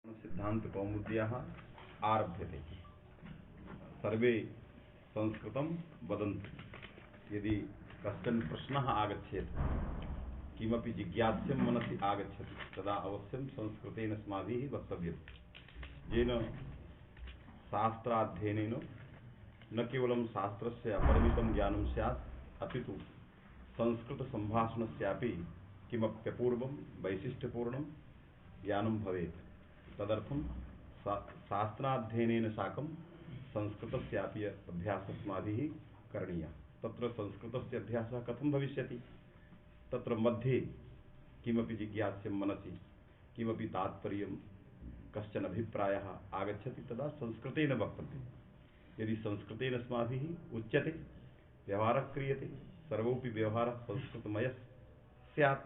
सिद्धांत कौमुद्याः आरभ्यते। सर्वे संस्कृतं वदन्ति। यदि कश्चन प्रश्नः आगच्छेत्, किमपि जिज्ञास्यं मनसि आगच्छति, तदा अवश्यं संस्कृतेन अस्माभिः वक्तव्यं। येन शास्त्राध्ययनेन न केवलं शास्त्रस्य अपरिमितं ज्ञानं स्यात्, अपि तु संस्कृतसम्भाषणस्यापि किमप्यपूर्वं वैशिष्ट्यपूर्णं ज्ञानं भवेत्। तदर्थं शास्त्राध्ययनेन साकं संस्कृतस्यापि अभ्यासः अस्माभिः करणीयः। तत्र संस्कृतस्य अभ्यासः कथं भविष्यति? तत्र मध्ये किमपि जिज्ञास्यं मनसि, किमपि तात्पर्यं, कश्चन अभिप्रायः आगच्छति, तदा संस्कृतेन वक्तव्यं। यदि संस्कृतेन अस्माभिः उच्यते, व्यवहारः क्रियते, सर्वोऽपि व्यवहारः संस्कृतमयः स्यात्,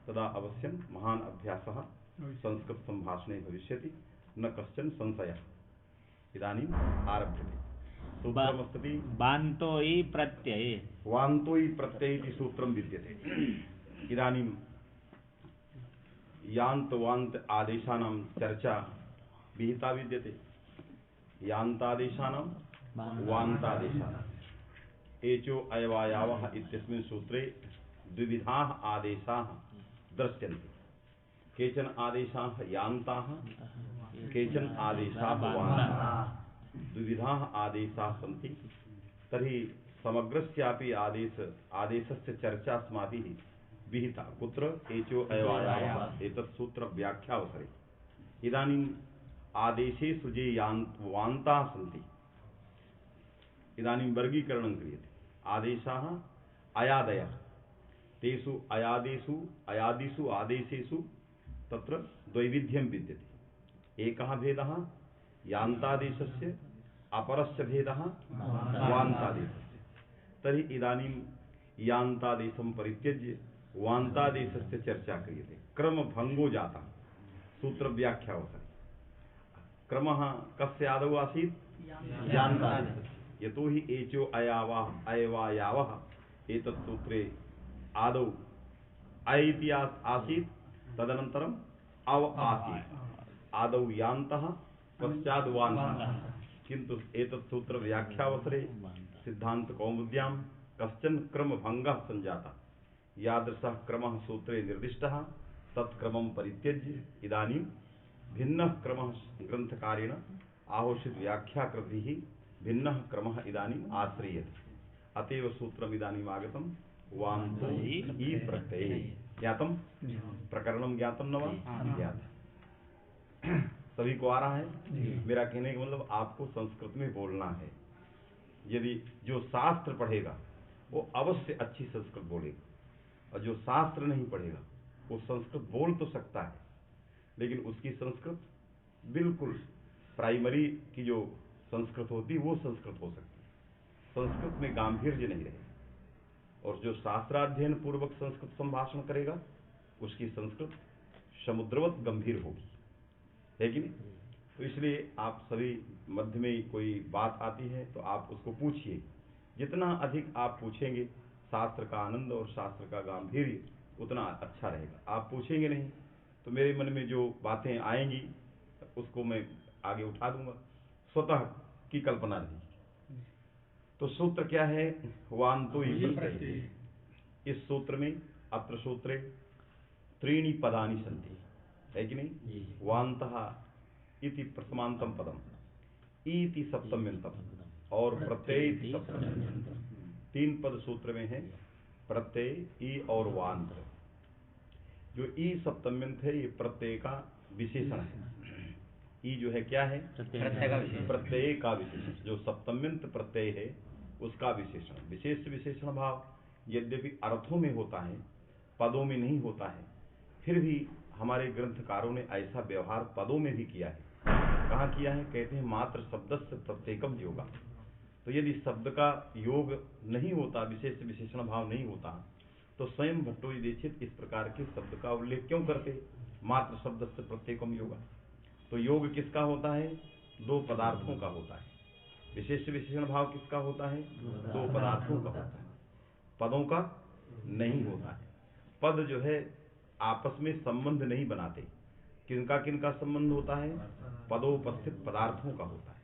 तदा अवश्यं महान् अभ्यासः संस्कृतसम्भाषणे भविष्यति, न कश्चन संशयः। इदानीम् आरभ्यते। सूत्रमस्ति वान्तो इ प्रत्यये। वान्तो इ प्रत्यये इति सूत्रं विद्यते। इदानीं यान्त वान्त आदेशानां चर्चा विहिता विद्यते। यान्तादेशानां वान्तादेशानां एचो अयवायावः इत्यस्मिन् सूत्रे द्विविधाः आदेशाः दृश्यन्ते। केचन आदेशाः यान्ताः, केचन आदेशाः वान्ताः। द्विविधाः आदेशाः सन्ति। तर्हि समग्रस्यापि आदेशस्य चर्चा अस्माभिः विहिता। कुत्र? एचो अयवायावः एतत् सूत्र व्याख्यावसरे। इदानीम् आदेशेषु ये वान्ताः सन्ति, इदानीं वर्गीकरणं क्रियते। आदेशाः अयादयः, तेषु अयादिषु आदेशेषु तत्र द्वैविध्यं विद्यते। एकः भेदः यान्तादेशस्य, अपरस्य भेदः वान्तादेशस्य। तर्हि इदानीं यान्तादेशं परित्यज्य वान्तादेशस्य चर्चा क्रियते। क्रमभङ्गो जातः सूत्रव्याख्यावसरे। क्रमः कस्य आदौ आसीत्? यान्तादेशस्य। यतोहि एचो अयवायावः एतत् सूत्रे आदौ अय इति आसीत्, तदनन्तरम् अव आसीत्। आदौ यान्तः, पश्चात् वान्तः। किन्तु एतत् सूत्र व्याख्यावसरे सिद्धान्तकौमुद्यां कश्चन क्रमभङ्गः सञ्जातः। यादृशः क्रमः सूत्रे निर्दिष्टः, तत् क्रमं परित्यज्य इदानीं भिन्नः क्रमः ग्रन्थकारेण आहोषित व्याख्याकृतिः भिन्नः क्रमः इदानीम् आश्रीयते। अतएव सूत्रम् इदानीम् आगतं वान्तो इ प्रत्यये। ज्ञातम? प्रकरणम ज्ञातम न वा? ज्ञात। सभी को आ रहा है? मेरा कहने का मतलब आपको संस्कृत में बोलना है। यदि जो शास्त्र पढ़ेगा वो अवश्य अच्छी संस्कृत बोलेगा, और जो शास्त्र नहीं पढ़ेगा वो संस्कृत बोल तो सकता है, लेकिन उसकी संस्कृत बिल्कुल प्राइमरी की जो संस्कृत होती है वो संस्कृत हो सकती है। संस्कृत में गांभीर्य नहीं रहेगा। और जो शास्त्राध्ययन पूर्वक संस्कृत संभाषण करेगा उसकी संस्कृत समुद्रवत गंभीर होगी, है कि नहीं? तो इसलिए आप सभी मध्य में कोई बात आती है तो आप उसको पूछिए। जितना अधिक आप पूछेंगे, शास्त्र का आनंद और शास्त्र का गांभीर्य उतना अच्छा रहेगा। आप पूछेंगे नहीं तो मेरे मन में जो बातें आएंगी उसको मैं आगे उठा दूंगा, स्वतः की कल्पना रहेगी। तो सूत्र क्या है? वान्तो इ प्रत्यये। इस सूत्र में अत्र सूत्रे त्रीणि पदानि सन्ति, है कि नहीं? वान्तः इति प्रथमान्तं पदम, इति सप्तम्यन्तं और प्रत्यय इति सप्तम्यन्तं। तीन पद सूत्र में है, प्रत्यय, ई और वान्त। जो ई सप्तम्यंत है ये प्रत्यय का विशेषण है। ई जो है क्या है? प्रत्यय का विशेषण। जो सप्तम्यंत प्रत्यय है उसका विशेषण। विशेष विशेषण भाव यद्यपि अर्थों में होता है, पदों में नहीं होता है, फिर भी हमारे ग्रंथकारों ने ऐसा व्यवहार पदों में भी किया है। कहाँ किया है? कहते हैं मात्र शब्दस्य प्रत्येकम योगा। तो यदि शब्द का योग नहीं होता, विशेष विशेषण भाव नहीं होता, तो स्वयं भट्टोजी दीक्षित इस प्रकार के शब्द का उल्लेख क्यों करते? मात्र शब्दस्य प्रत्येकम योगा। तो योग किसका होता है? दो पदार्थों का होता है। विशेष विशेषण भाव किसका होता है? दो पदार्थों का होता है, पदों का नहीं होता है। पद जो है आपस में संबंध नहीं बनाते। किनका किनका संबंध होता है? पदोपस्थित पदार्थों का होता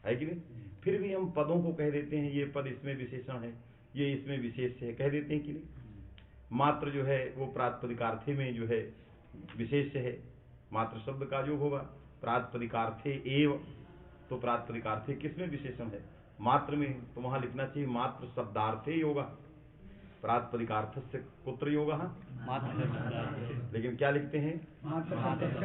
है कि नहीं? फिर भी हम पदों को कह देते हैं ये पद इसमें विशेषण है, ये इसमें विशेष है, कह देते हैं कि नहीं? मात्र जो है वो प्रातिपदिकार्थे में जो है विशेष है। मात्र शब्द का जो होगा प्रातिपदिकार्थे एव, तो प्रातिपदिकार्थे किसमें विशेषण है? मात्र में। तो वहां लिखना चाहिए मात्र शब्दार्थे योगा, प्रातिपदिकार्थस्य कुत्र योगः? लेकिन क्या लिखते हैं?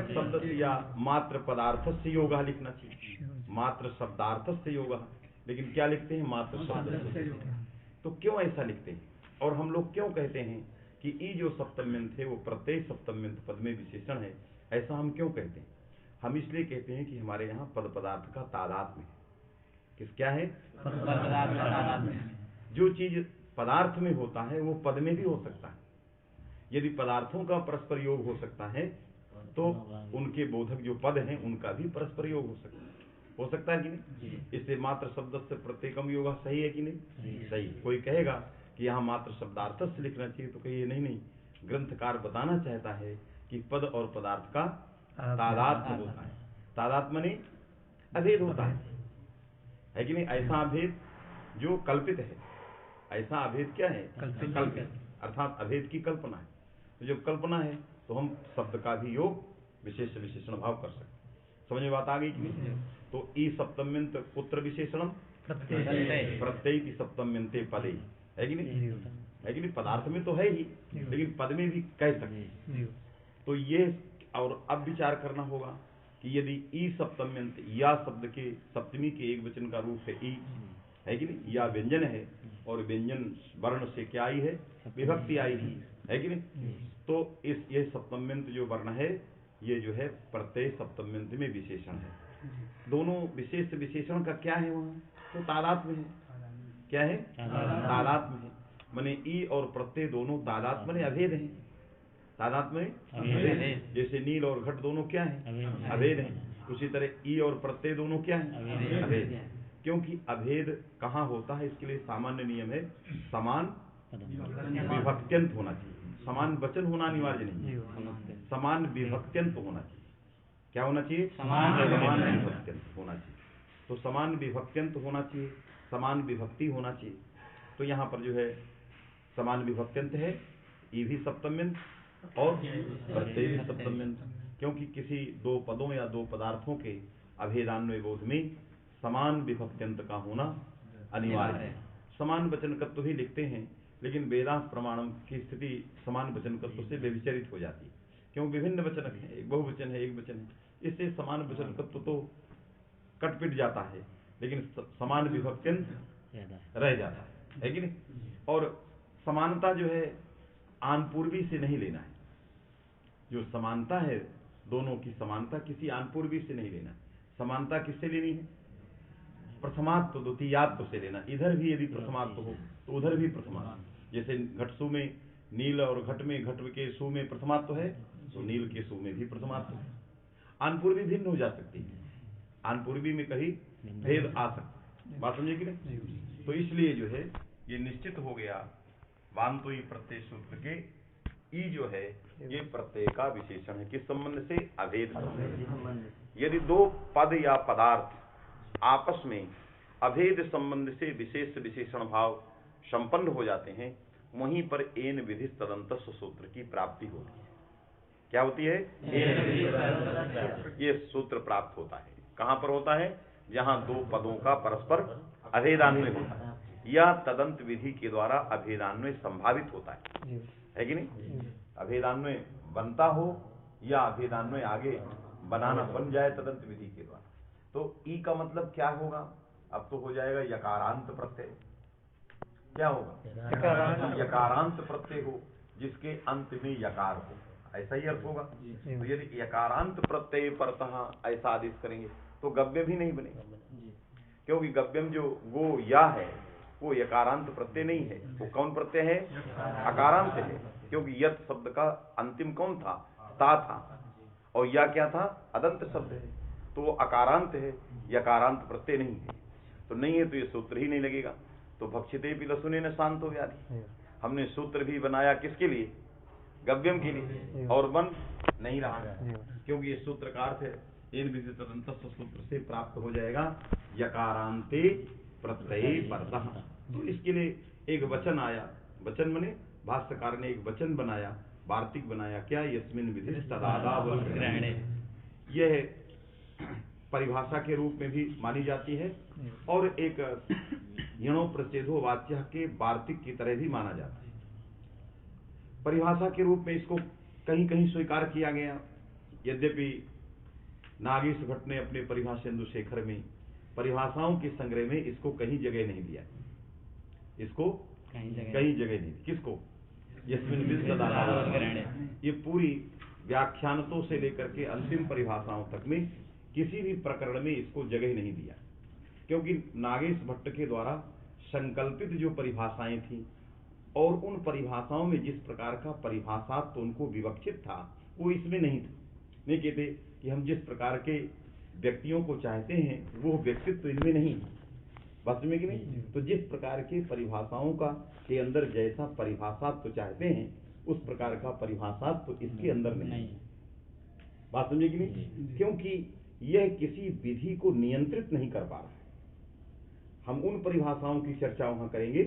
शब्द या मात्र पदार्थस्य योगः लिखना चाहिए, मात्र शब्दार्थस्य योगः। लेकिन क्या लिखते हैं? मात्र शब्द। तो क्यों ऐसा लिखते हैं? और हम लोग क्यों कहते हैं कि ई जो सप्तम्यंत है वो प्रत्यय सप्तम्यंत पद में विशेषण है? ऐसा हम क्यों कहते हैं? हम इसलिए कहते हैं कि हमारे यहाँ पद पदार्थ का तादात्म्य है। किस क्या है? जो चीज पदार्थ में होता है वो पद में भी हो सकता है। यदि पदार्थों का परस्पर योग हो सकता है तो उनके बोधक जो पद हैं उनका भी परस्पर योग हो सकता है कि नहीं? इसलिए मात्र शब्द से प्रत्येकम योग सही है कि नहीं? सही। कोई कहेगा कि यहाँ मात्र शब्दार्थ से लिखना चाहिए, तो कहिए नहीं नहीं, ग्रंथकार बताना चाहता है कि पद और पदार्थ का तादात्म्य होता है। तादात्म्य नहीं अभेद होता है कि नहीं? ऐसा अभेद जो कल्पित है, ऐसा अभेद क्या है? कल्पित, अर्थात अभेद की कल्पना है। तो जब कल्पना है तो हम शब्द का भी योग विशेष विशेषण भाव कर सकते हैं। समझ में बात आ गई कि नहीं? तो ई सप्तम्यंत पुत्र विशेषणम प्रत्यय की सप्तम्यंते पदे, है कि नहीं? है कि नहीं? पदार्थ में तो है ही, लेकिन पद में भी कह सकते हैं। तो ये और अब विचार करना होगा कि यदि ई सप्तम्यंत या शब्द के सप्तमी के एक वचन का रूप है ई, है कि नहीं? या व्यंजन है और व्यंजन वर्ण से क्या आई है? विभक्ति आई है कि नहीं? तो इस ये सप्तम्यंत जो वर्ण है ये जो है प्रत्यय सप्तम्यंत में विशेषण है। दोनों विशेष विशेषण का क्या है वहाँ? तो तादात्म्य है। क्या है? तादात्म्य है। माने ई और प्रत्यय दोनों तादात्म्य ने अभेद है। तादात्म्य अभेद, जैसे नील और घट दोनों क्या है? अभेद है। उसी तरह ई और प्रत्यय दोनों क्या है? अभेद। क्योंकि अभेद कहाँ होता है इसके लिए सामान्य नियम है, समान विभक्त्यंत होना चाहिए। समान वचन होना अनिवार्य नहीं है, समान विभक्त्यंत होना चाहिए। क्या होना चाहिए? समान विभक्त्यंत होना चाहिए। तो समान विभक्त्यंत होना चाहिए, समान विभक्ति होना चाहिए। तो यहाँ पर जो है समान विभक्त्यंत है, ई भी सप्तम्यंत और प्रत्यय भी सप्तम्यंत। क्योंकि किसी दो पदों या दो पदार्थों के अभेदान्वय बोध में समान विभक्त्यंत का होना अनिवार्य है। समान वचनकत्व ही लिखते हैं, लेकिन वेदांत प्रमाणम की स्थिति समान वचनकत्व से व्यभिचरित हो जाती है। क्यों? विभिन्न वचनक है, एक बहुवचन है, एक वचन है, इससे समान वचनकत्व तो कट-पिट जाता है, लेकिन समान विभक्त्यंत रह जाता है कि नहीं? और समानता जो है आनपूर्वी से नहीं लेना है। जो समानता है दोनों की समानता किसी आनपूर्वी से नहीं लेना है। समानता किससे लेनी है? प्रथमात्व द्वितीयात्व से लेना। इधर भी यदि प्रथमात्व हो तो उधर भी प्रथमात्व। जैसे घटसु में नील और घट में, घट के सु में प्रथमात्व है तो नील के सु में भी प्रथमात्व है। आनपूर्वी भिन्न हो जा सकती है, आनपूर्वी में कहीं भेद आ सकता है। बात समझे कि नहीं? तो इसलिए जो है ये निश्चित हो गया वांतो ई प्रत्यय सूत्र के ई जो है ये प्रत्यय का विशेषण है। किस संबंध से? अभेद संबंध। यदि दो पद या पदार्थ आपस में अभेद संबंध से विशेष विशेषण भाव संपन्न हो जाते हैं, वहीं पर एन विधि तदंतस्व सूत्र की प्राप्ति होती है। क्या होती है? ये सूत्र प्राप्त होता है। कहां पर होता है? जहां दो पदों का परस्पर अभेदान्वय होता है या तदंत विधि के द्वारा अभेदान्वय संभावित होता है कि नहीं? अभेदान्वय बनता हो या अभेदान्वय आगे बनाना बन जाए तदंत विधि के द्वारा। तो ई का मतलब क्या होगा? अब तो हो जाएगा यकारांत प्रत्यय। क्या होगा? यकारांत प्रत्यय हो जिसके अंत में यकार हो, ऐसा ही अर्थ होगा। तो यदि यकारांत प्रत्यय परतः ऐसा आदेश करेंगे तो गव्य भी नहीं बनेगा, क्योंकि गव्यम जो गो या है वो यकारांत प्रत्यय नहीं है। वो कौन प्रत्यय है? अकारांत है, क्योंकि यत शब्द का अंतिम कौन था? ता था, और या क्या था? अदंत शब्द है, तो वो अकारांत है, यकारांत प्रत्यय नहीं है। तो नहीं है तो ये सूत्र ही नहीं लगेगा। तो भक्षिते भी लसुने न शांतो व्याधि। हमने सूत्र भी बनाया किसके लिए? गव्यम के लिए, और बन नहीं रहा, क्योंकि इस सूत्र का अर्थ एन विधि तदंतस्थ सूत्र से प्राप्त हो जाएगा यकारांते प्रत्यय परतः। तो इसके लिए एक वचन आया, वचन माने भाष्यकार ने एक वचन बनाया, वार्तिक बनाया, क्या? यस्मिन विधि तदादावल ग्रहणे। यह परिभाषा के रूप में भी मानी जाती है और एक यणो प्रच्छेदो वाच्य के वार्तिक की तरह भी माना जाता है। परिभाषा के रूप में इसको कहीं कहीं स्वीकार किया गया, यद्यपि नागेश भट्ट ने अपने परिभाषेंदु शेखर में परिभाषाओं के संग्रह में इसको कहीं जगह नहीं दिया, इसको कहीं जगह नहीं। किसको? यस्मिन विधि तदादावल ग्रहणे। ये पूरी व्याख्यानों से लेकर के अंतिम परिभाषाओं तक में किसी भी प्रकरण में इसको जगह नहीं दिया, क्योंकि नागेश भट्ट के द्वारा संकल्पित जो परिभाषाएं थी और उन परिभाषाओं में जिस प्रकार का परिभाषा तो उनको विवक्षित था वो इसमें नहीं था। नहीं कहते कि हम जिस प्रकार के व्यक्तियों को चाहते हैं वो व्यक्तित्व तो इनमें नहीं, बात में कि नहीं? तो जिस प्रकार के परिभाषाओं का के अंदर जैसा परिभाषा तो चाहते हैं उस प्रकार का परिभाषा तो इसके अंदर नहीं, बात समझे कि नहीं? क्योंकि यह किसी विधि को नियंत्रित नहीं कर पा रहा है। हम उन परिभाषाओं की चर्चा वहां करेंगे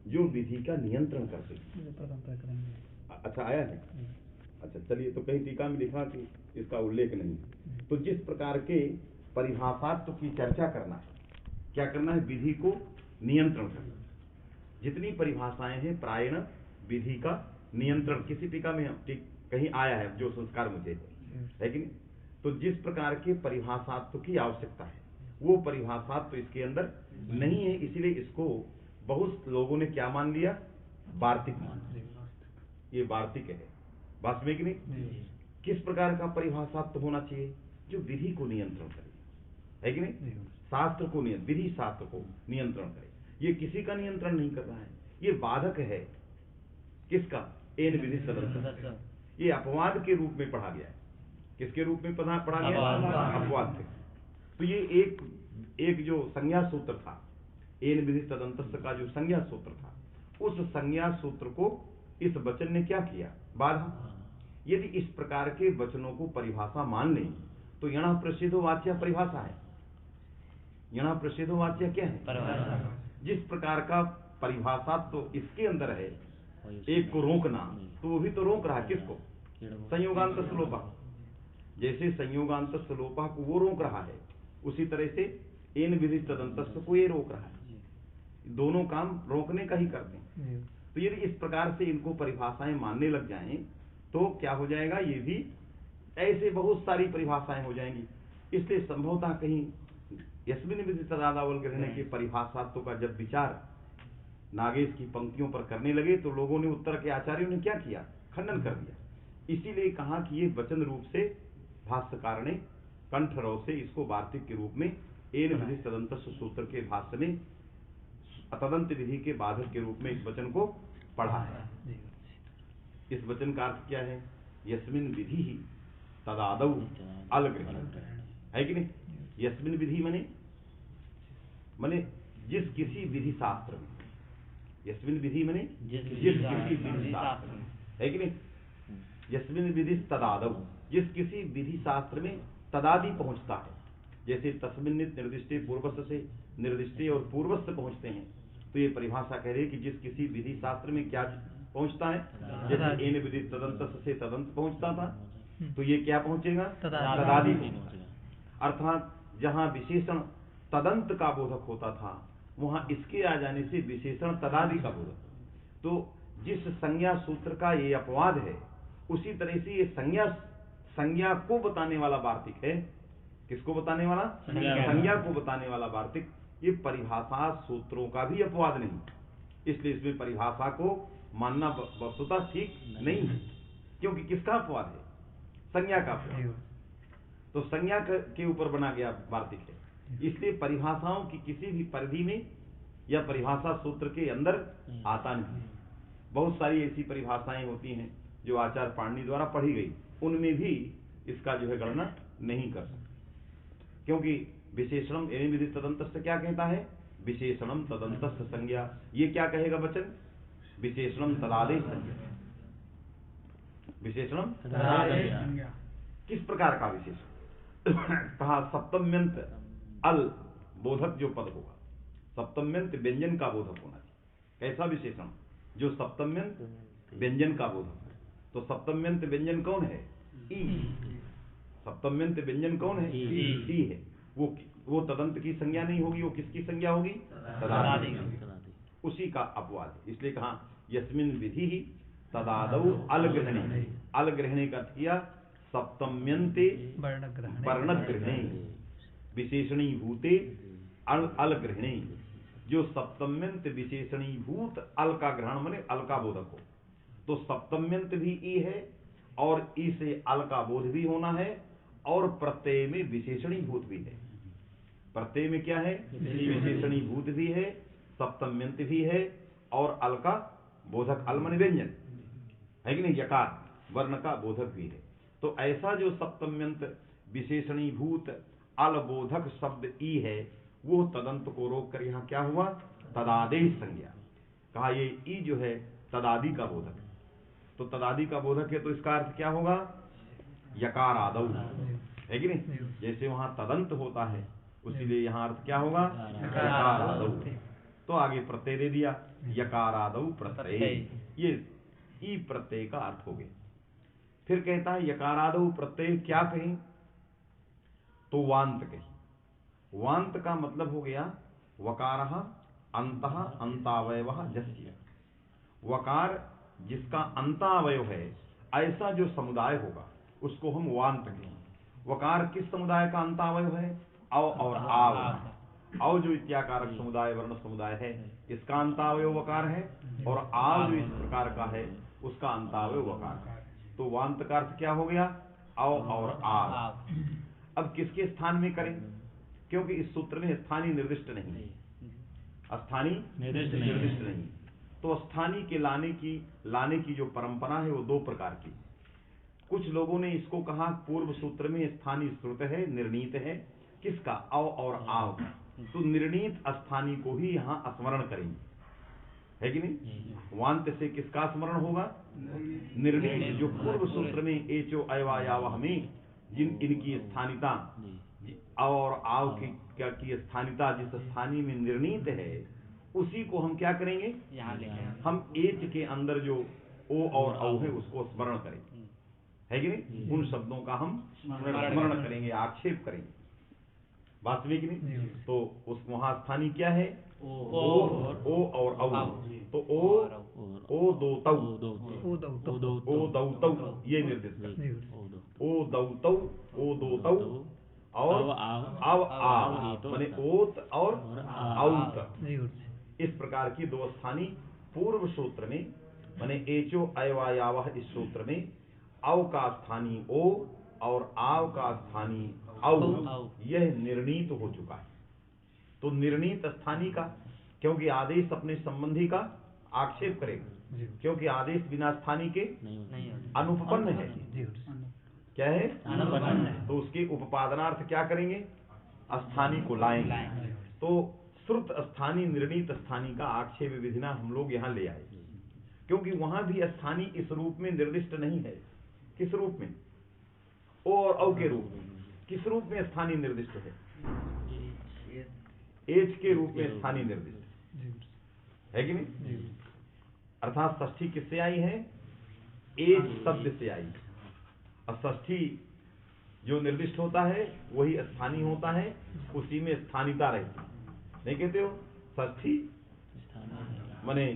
जो विधि का नियंत्रण करते हैं। अच्छा आया है? अच्छा चलिए, तो कहीं टीका में लिखा कि इसका उल्लेख नहीं। तो जिस प्रकार के परिभाषात्व की चर्चा करना है, क्या करना है? विधि को नियंत्रण करना। जितनी परिभाषाएं हैं प्रायण विधि का नियंत्रण, किसी टीका में कहीं आया है जो संस्कार मुझे है कि नहीं? तो जिस प्रकार के परिभाषात्व की आवश्यकता है वो परिभाषात्व इसके अंदर नहीं है, इसलिए इसको बहुत लोगों ने क्या मान लिया? वार्तिक मान लिया। ये वार्तिक है, बात में कि नहीं? किस प्रकार का परिभाषात्व होना चाहिए? जो विधि को नियंत्रण करे, है कि नहीं? शास्त्र को विधि शास्त्र को नियंत्रण करे। ये किसी का नियंत्रण नहीं कर रहा है, ये बाधक है। किसका? एन विधि तदंतस्थ। ये अपवाद के रूप में पढ़ा गया है। किसके रूप में पढ़ा गया? अपवाद के। तो ये एक जो संज्ञा सूत्र था, एन विधि तदंतस्थ का जो संज्ञा सूत्र था, उस संज्ञा सूत्र को इस वचन ने क्या किया? बाधा। यदि इस प्रकार के वचनों को परिभाषा मान लें तो यणः प्रसिद्धो वाच्य परिभाषा है। यणः प्रसिद्धो वाच्य क्या है? जिस प्रकार का परिभाषा तो इसके अंदर है, एक को रोकना, तो वो भी तो रोक रहा है। किसको? संयोगांत श्लोपा। जैसे संयोगांत श्लोपा को वो रोक रहा है, उसी तरह से एन विधि तदंतस्थ को ये रोक रहा है। दोनों काम रोकने का ही करते हैं। तो यदि इस प्रकार से इनको परिभाषाएं मानने लग जाएं तो क्या हो जाएगा? ये भी ऐसे बहुत सारी परिभाषाएं हो जाएंगी। इसलिए संभवतः कहीं यस्मिन विधि तदादावल ग्रहणे के परिभाषात्व का जब विचार नागेश की पंक्तियों पर करने लगे तो लोगों ने, उत्तर के आचार्यों ने क्या किया? खंडन कर दिया। इसीलिए कहा कि ये वचन रूप से भाष्यकार ने कंठरव से इसको वार्तिक के रूप में एन विधि तदंतस्थ सूत्र के भाष्य में तदंत विधि के बाधक के रूप में इस वचन को पढ़ा है। इस वचन का अर्थ क्या है? यस्मिन विधि ही तदादौ अलग्रहण, है कि नहीं? यस्मिन विधि मने जिस किसी विधि शास्त्र में, यस्मिन विधि मने जिस किसी विधि शास्त्र में, है कि नहीं? यस्मिन विधि तदादौ, जिस किसी विधि शास्त्र में तदादि पहुंचता है। जैसे तस्मिन निर्दिष्टे पूर्वस्थ से निर्दिष्टे और पूर्वस्थ पहुंचते हैं, तो ये परिभाषा कह रही है कि जिस किसी विधि शास्त्र में क्या पहुंचता है। जैसे एन विधि तदंतस्थ से तदंत पहुंचता था, तो ये क्या पहुंचेगा? तदादि पहुंचेगा। अर्थात जहां विशेषण तदंत का बोधक होता था वहां इसके आ जाने से विशेषण तदादि का बोधक। तो जिस संज्ञा सूत्र का ये अपवाद है, उसी तरह से ये संज्ञा को बताने वाला वार्तिक है। किसको बताने वाला? संज्ञा को बताने वाला वार्तिक। ये परिभाषा सूत्रों का भी अपवाद नहीं, इसलिए इसमें परिभाषा को मानना वस्तुतः ठीक नहीं है, क्योंकि किसका अपवाद है? संज्ञा का अपवाद। तो संज्ञा के ऊपर बना गया वार्तिक है, इसलिए परिभाषाओं की किसी भी परिधि में या परिभाषा सूत्र के अंदर आता नहीं। बहुत सारी ऐसी परिभाषाएं होती हैं जो आचार्य पाणिनि द्वारा पढ़ी गई, उनमें भी इसका जो है गणना नहीं कर सकते, क्योंकि विशेषणम एन विधि तदंतस्थ क्या कहता है? विशेषणम तदंतस्थ संज्ञा। ये क्या कहेगा वचन? विशेषणम तदादेश संज्ञा। विशेषणम तदादय। किस प्रकार का विशेषण? कहा सप्तम्यंत अल बोधक जो पद होगा, सप्तम्यंत व्यंजन का बोधक होना चाहिए। कैसा विशेषण? जो सप्तम्यंत व्यंजन का बोधक है। तो सप्तम्यंत व्यंजन कौन है? ई। सप्तम्यंत व्यंजन कौन है? ई है। वो तदंत की संज्ञा नहीं होगी, वो किसकी संज्ञा होगी? तदादि की। उसी का अपवाद, इसलिए कहा यस्मिन विधि ही तदादौ अलग्रहणे। अलग्रहणे का अर्थ किया सप्तम्यंते वर्णग्रहणे विशेषणीभूते अलग्रहणे। जो सप्तम्यंत विशेषणीभूत अल का ग्रहण माने अल का बोधक हो, तो सप्तम्यंत भी ई है और ई से अल का बोध भी होना है, और प्रत्यय में विशेषणीभूत भी है। प्रत्यय में क्या है? विशेषणीभूत भी है, सप्तम्यंत भी है, और अल का बोधक, अल माने व्यंजन है कि नहीं, यकार वर्ण का बोधक भी है। तो ऐसा जो सप्तम्यंत विशेषणीभूत अल बोधक शब्द ई है, वो तदंत को रोक कर यहां क्या हुआ? तदादेश संज्ञा। कहा ये ई जो है तदादि का बोधक, तो तदादि का बोधक है, तो इसका अर्थ क्या होगा? यकार आदौ, है कि नहीं? जैसे वहां तदंत होता है, उसीलिए यहां अर्थ क्या होगा? यकार आदौ। तो आगे प्रत्यय दे दिया, यकार आदौ प्रत्यय। ये ई प्रत्यय का अर्थ हो गया। फिर कहता है यकार आदौ प्रत्यय क्या कहें? तो वांत कही। वांत का मतलब हो गया वकारः अंतः अंतावयवः यस्य। वकार जिसका अंतावयव है, ऐसा जो समुदाय होगा उसको हम वांत कहेंगे। वकार किस समुदाय का अंतावयव है? अव और आव। अव जो इत्याकारक समुदाय वर्ण समुदाय है, इसका अंतावयव वकार है, और आव जो इस प्रकार का है उसका अंतावयव वकार है। तो वांत का अर्थ क्या हो गया? अव और आव। अब किसके स्थान में करें? क्योंकि इस सूत्र में स्थानीय निर्दिष्ट नहीं है, स्थानीय निर्दिष्ट नहीं। तो स्थानीय के लाने की जो परंपरा है वो दो प्रकार की। कुछ लोगों ने इसको कहा पूर्व सूत्र में स्थानीय श्रुत है, निर्णीत है, किसका? अव और आव का। तो निर्णीत स्थानीय को ही यहां स्मरण करेंगे, है कि नहीं? वांत से किसका स्मरण होगा? निर्णीत, जो पूर्व सूत्र में एचो अयवायावह में जिन इनकी स्थानिता और आव की स्थानिता जिस स्थानीय में निर्णीत है, उसी को हम क्या करेंगे? हम एच के अंदर जो ओ और औ है उसको स्मरण करेंगे, है कि नहीं? उन शब्दों का हम स्मरण करेंगे, आक्षेप करेंगे, वास्तविक नहीं। तो उस वहां स्थानीय क्या है? ओ और औ। तो ओ दो तौ, ओ दौ तौ, ये निर्दिष्ट। ओ दौ तौ, ओ दो तौ, और अव आव माने ओत और औत। इस प्रकार की दो स्थानीय पूर्व सूत्र में माने एचो अयवायावह इस सूत्र में अव का स्थानीय ओ और आव का स्थानीय औ, यह निर्णीत हो चुका है। तो निर्णीत स्थानीय का, क्योंकि आदेश अपने संबंधी का आक्षेप करेगा, क्योंकि आदेश बिना स्थानीय के अनुपपन्न है। क्या है? तो उसके उपपादनार्थ क्या करेंगे? स्थानीय को लाएंगे। तो श्रुत स्थानीय निर्णीत स्थानीय का आक्षेप विधिना हम लोग यहाँ ले आए, क्योंकि वहां भी स्थानीय इस रूप में निर्दिष्ट नहीं है। किस रूप में? ओ और औ के रूप में। किस रूप में स्थानीय निर्दिष्ट है? एच के रूप में स्थानीय निर्दिष्ट है कि नहीं? अर्थात षष्ठी किससे आई है? एच शब्द से आई। और षष्ठी जो निर्दिष्ट होता है वही स्थानीय होता है, उसी में स्थानीयता रहती है। नहीं कहते हो? षष्ठी माने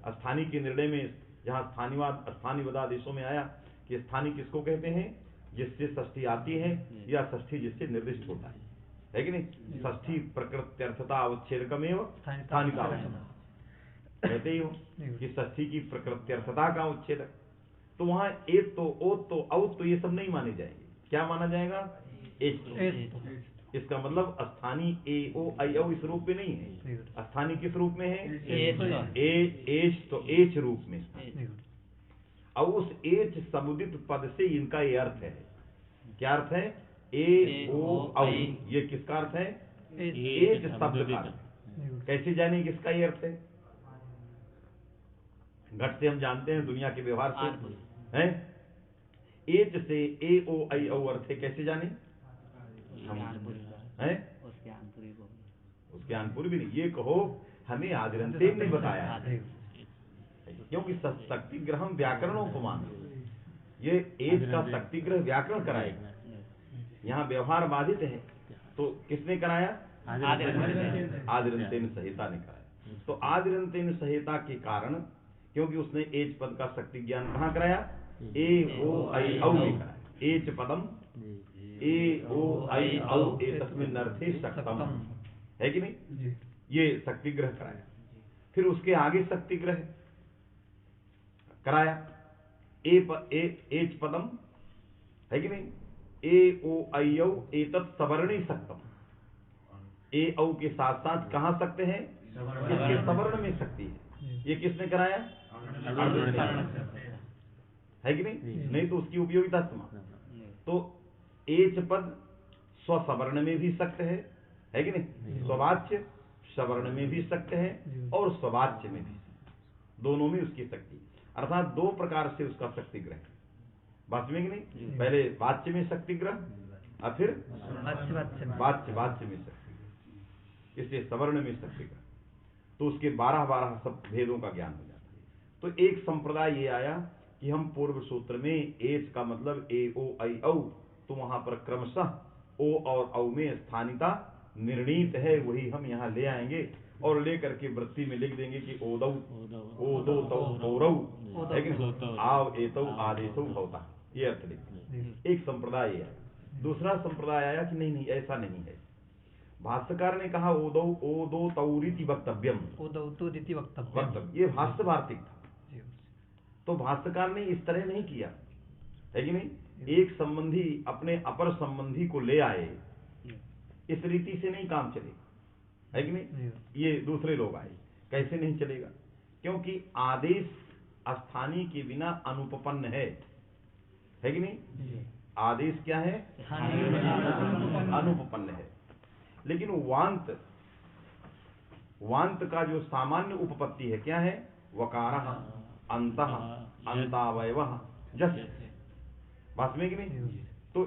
स्थानीय के निर्णय में जहां स्थानीयवादादेशों में आया कि स्थानीय किसको कहते हैं? जिससे षष्ठी आती है, या षष्ठी जिससे निर्दिष्ट होता है कि नहीं? षष्ठी प्रकृत्यर्थता अवच्छेदकमेव स्थानिका कहते ही हो कि षष्ठी की प्रकृत्यर्थता का उच्छेदक। तो वहां एक तो ओत तो औत तो ये सब नहीं माने जाएंगे। क्या माना जाएगा? एच तो। इसका मतलब स्थानीय ए ओ आई औ इस रूप में नहीं है। स्थानीय किस रूप में है? एच तो एच रूप में। और उस एच समुदित पद से इनका ये अर्थ है। क्या अर्थ है? ए ओ औ। ये किसका अर्थ है? एच शब्द का। कैसे जाने किसका ये अर्थ है? घट से हम जानते हैं दुनिया के व्यवहार से, हैं एच से ए ओ आई औ अर्थ है, कैसे जाने? हैं? उसके आनपुर भी नहीं, ये कहो हमें आदिरंतेन नहीं बताया है, क्योंकि शक्तिग्रह व्याकरणोपमान, ये एज का शक्तिग्रह व्याकरण कराएगा। यहाँ व्यवहार बाधित है, तो किसने कराया? आदिरंतेन संहिता ने कराया। तो आदिरंतेन संहिता के कारण, क्योंकि उसने एज पद का शक्ति ज्ञान कहाँ कराया? ए ओ आई औ में कराया। एच पदम ए ओ आई औ एतस्मिन् अर्थे शक्तम, है कि नहीं? ये शक्तिग्रह कराया। फिर उसके आगे शक्तिग्रह कराया, एच पदम, है कि नहीं? ए ओ आई औ एतत् सवर्णी शक्तम, ए औ के साथ साथ कहां सकते हैं? इसके सवर्ण में शक्ति है। ये किसने कराया? है कि नहीं? नहीं तो उसकी उपयोगिता समाप्त। तो एच पद स्वसवर्ण में भी सक्त है कि नहीं? स्ववाच्य सवर्ण में भी सक्त है और स्ववाच्य में भी, दोनों में उसकी शक्ति, अर्थात दो प्रकार से उसका शक्तिग्रह, बात में कि नहीं? पहले वाच्य में शक्तिग्रह और फिर वाच्य में शक्तिग्रह, इसलिए सवर्ण में शक्तिग्रह। तो उसके 12 सब भेदों का ज्ञान हो जाता है। तो एक संप्रदाय ये आया कि हम पूर्व सूत्र में एच का मतलब ए ओ आई औ, तो वहां पर क्रमशः ओ और औ में स्थानिता निर्णीत है, वही हम यहाँ ले आएंगे और लेकर के वृत्ति में लिख देंगे कि ओदौ ओदो तौ तौरौ, है कि नहीं? आव एतौ आदेशौ भवता, ये अर्थ लिख। एक संप्रदाय आया। दूसरा संप्रदाय आया कि नहीं ऐसा नहीं है, भाष्यकार ने कहा ओदौ ओदो तौरिति वक्तव्यम, वक्तव्य, ये भाष्य वार्तिक था। तो भाष्यकार ने इस तरह नहीं किया, है कि नहीं? एक संबंधी अपने अपर संबंधी को ले आए, इस रीति से नहीं काम चलेगा, है कि नहीं? ये दूसरे लोग आए, कैसे नहीं चलेगा? क्योंकि आदेश स्थानीय के बिना अनुपपन्न है कि नहीं? आदेश क्या है? अनुपपन्न है। लेकिन वांत का जो सामान्य उपपत्ति है क्या है? वकारः, अंतः, अंतावयवः, जस्य, बात में कि नहीं? तो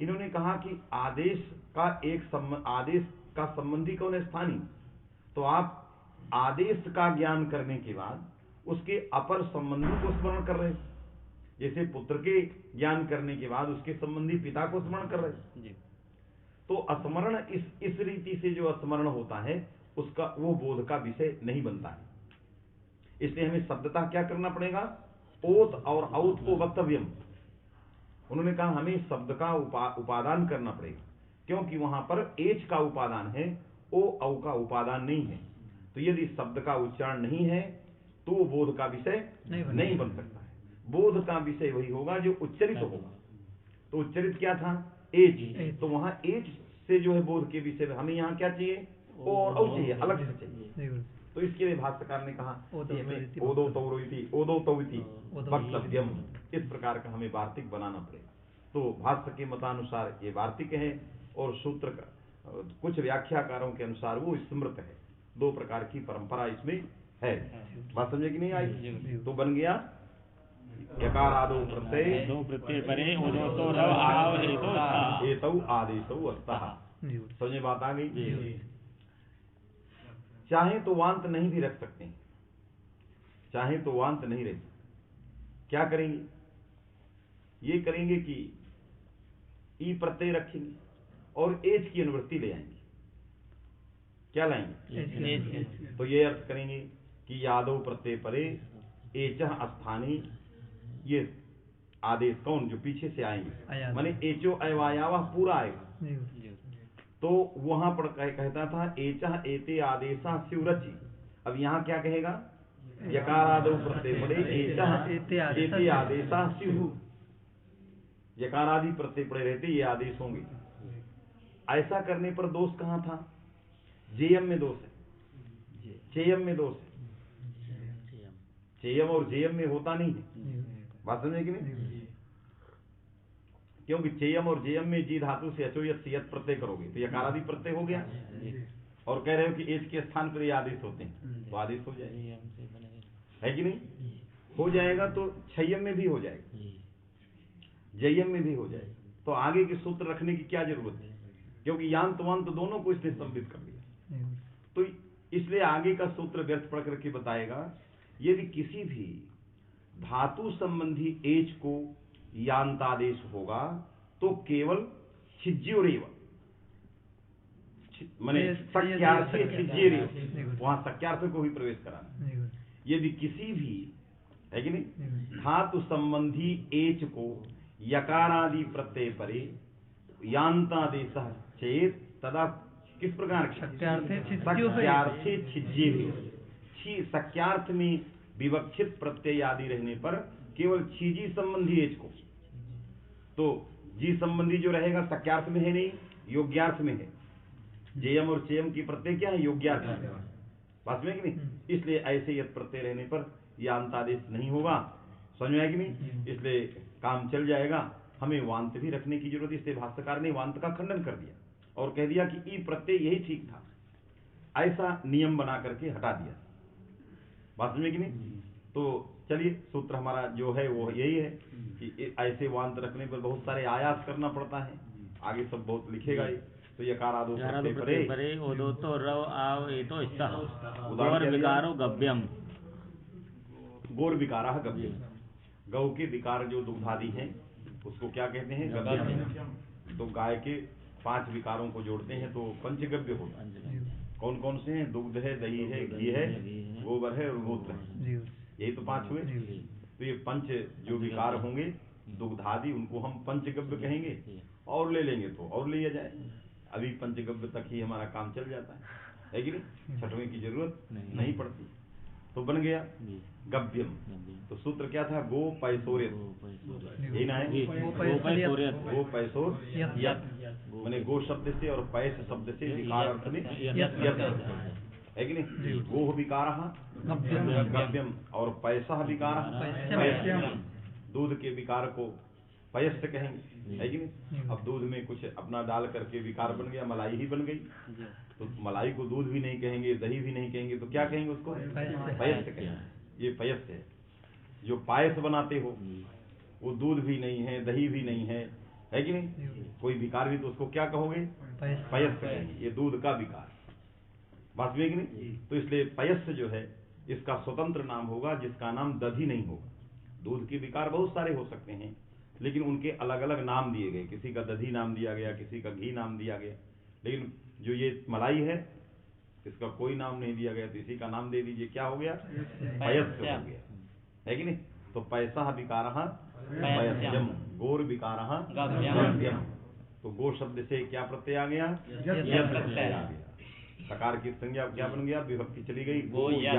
इन्होंने कहा कि आदेश का संबंधी कौन है? स्थानीय। तो आप आदेश का ज्ञान करने के बाद उसके अपर संबंधी को स्मरण कर रहे, जैसे पुत्र के ज्ञान करने के बाद उसके संबंधी पिता को स्मरण कर रहे। तो स्मरण इस रीति से जो स्मरण होता है उसका वो बोध का विषय नहीं बनता है। इसलिए हमें शब्दता क्या करना पड़ेगा? ओत और औत को वक्तव्यम, उन्होंने कहा हमें शब्द का उपादान करना पड़ेगा, क्योंकि वहां पर एच का उपादान है, ओ औ का उपादान नहीं है। तो यदि शब्द का उच्चारण नहीं है तो वो बोध का विषय नहीं बन सकता है। बोध का विषय वही होगा जो उच्चरित होगा। तो उच्चरित क्या था? एच। तो वहां एच से जो है बोध के विषय में हमें यहाँ क्या चाहिए? ओ और औ चाहिए, अलग से चाहिए। तो इसके लिए भाष्यकार ने कहा ओदो तौरिति ओदो तौरिति वक्तव्यम, इस प्रकार का हमें वार्तिक बनाना पड़ेगा। तो भाष्य के मतानुसार ये वार्तिक है और सूत्र का कुछ व्याख्याकारों के अनुसार वो स्मृत है। दो प्रकार की परंपरा इसमें है। बात समझे कि नहीं आई? तो बन गया यकार आदो प्रत्यय, दो प्रत्यय परे ओदो तो रव आव एतौ आदेशौ अस्तः। समझे बात आ गई? चाहे तो वांत नहीं भी रख सकते हैं, चाहे तो वांत नहीं रख, क्या करेंगे? ये करेंगे कि ई प्रत्यय रखेंगे और एच की अनुवृत्ति ले आएंगे। क्या लाएंगे? तो ये अर्थ करेंगे कि यादव प्रत्यय परे एचः स्थानी, ये आदेश कौन जो पीछे से आएंगे, माने एचो अयवायावा पूरा आएगा। तो वहां पर कहता था एचः एते आदेशा स्युरचि, अब यहां क्या कहेगा? यकारादौ प्रत्यय पड़े एचः एते आदेशा स्युः, यकारादि प्रत्यय पड़े रहते ये आदेश होंगे। ऐसा करने पर दोष कहां था? जेयम में दोष है, चेयम में दोष है। चेयम और जेयम में होता नहीं है, बात समझे कि नहीं? क्योंकि चेयम और जेयम में जी धातु से अचो यत सियत प्रत्यय करोगे तो यकारादि प्रत्यय हो गया, और कह रहे हो कि एच के स्थान पर ये आदेश होते हैं, तो आदेश हो जाएगा, है कि नहीं? हो जाएगा। तो छयम में भी हो जाएगा। जयम में भी हो जाएगा। तो आगे के सूत्र रखने की क्या जरूरत है, क्योंकि यांत वांत दोनों को इसने संबित कर दिया। तो इसलिए आगे का सूत्र व्यर्थ पढ़ करके बताएगा, यदि किसी भी धातु संबंधी एच को यांतादेश होगा तो केवल छिज्योरेव, माने सक्यार्थी छिज्येरेव, वहां सक्यार्थ को ही प्रवेश कराना। यदि किसी भी, है कि नहीं, धातु संबंधी एच को यकारादि प्रत्यय परे यांतादेश चेत तदा किस प्रकार सक्यार्थे छिज्येरेव, सक्यार्थ में विवक्षित प्रत्यय आदि रहने पर केवल छीजी संबंधी एच को, तो जी संबंधी जो रहेगा सक्यार्थ में है नहीं, योग्यार्थ में है। जेयम और चेयम की प्रत्यय क्या है, योग्यार्थ में, बात में कि नहीं। इसलिए ऐसे यद प्रत्यय रहने पर यह अंतादेश नहीं होगा, समझ में आएगी नहीं, इसलिए काम चल जाएगा। हमें वांत भी रखने की जरूरत, इसलिए भाष्यकार ने वांत का खंडन कर दिया और कह दिया कि ई प्रत्यय यही ठीक था, ऐसा नियम बना करके हटा दिया, बात में कि नहीं। तो चलिए सूत्र हमारा जो है वो यही है कि ऐसे वांत रखने पर बहुत सारे आयास करना पड़ता है, आगे सब बहुत लिखेगा ये। तो यकार आदो परे ओदोतो रव आव एतो स्तः गौर विकारो गव्यम, गौर विकारः गव्यम, गौ के विकार जो दुग्धादि हैं उसको क्या कहते हैं, गव्यम। तो गाय के 5 विकारों को जोड़ते हैं तो पंचगव्य होता है। कौन कौन से हैं, दुग्ध है, दही है, घी है, गोबर है और मूत्र है, यही तो 5 हुए। तो ये पंच जो विकार होंगे दुग्धादि, उनको हम पंचगव्य कहेंगे, और ले लेंगे तो और लिया जाए, अभी पंचगव्य तक ही हमारा काम चल जाता है कि नहीं, छठवें की जरूरत नहीं पड़ती। तो बन गया गव्यम। तो सूत्र क्या था, गो पैसोर्यत, यही ना है, गो पैसोर यत, माने गो शब्द से और पैस शब्द से विकार अर्थ में यत है कि नहीं। गो विकारः गव्यम और पैसा विकारः, दूध के विकार को पयस्त कहेंगे, है कि नहीं। अब दूध में कुछ अपना डाल करके विकार बन गया, मलाई ही बन गई, तो मलाई को दूध भी नहीं कहेंगे, दही भी नहीं कहेंगे, तो क्या कहेंगे उसको, पयस्त कहेंगे। ये पयस्त है। जो पायस बनाते हो वो दूध भी नहीं है, दही भी नहीं है कि नहीं, कोई विकार भी, तो उसको क्या कहोगे, पयस्त कहेंगे, ये दूध का विकार, बात में कि नहीं। तो इसलिए पयस्त जो है इसका स्वतंत्र नाम होगा, जिसका नाम दधी नहीं होगा। दूध के विकार बहुत सारे हो सकते हैं, लेकिन उनके अलग अलग नाम दिए गए, किसी का दधी नाम दिया गया, किसी का घी नाम दिया गया, लेकिन जो ये मलाई है इसका कोई नाम नहीं दिया गया, तो इसी का नाम दे दीजिए, क्या हो गया, पयस्य हो गया, है कि नहीं। तो पैसा विकारः पयस्यम, गोर विकारः गव्यम। तो गो शब्द से क्या प्रत्यय आ गया, यत प्रत्यय आ गया। सकार की संज्ञा क्या बन गया, विभक्ति चली गई, गोया,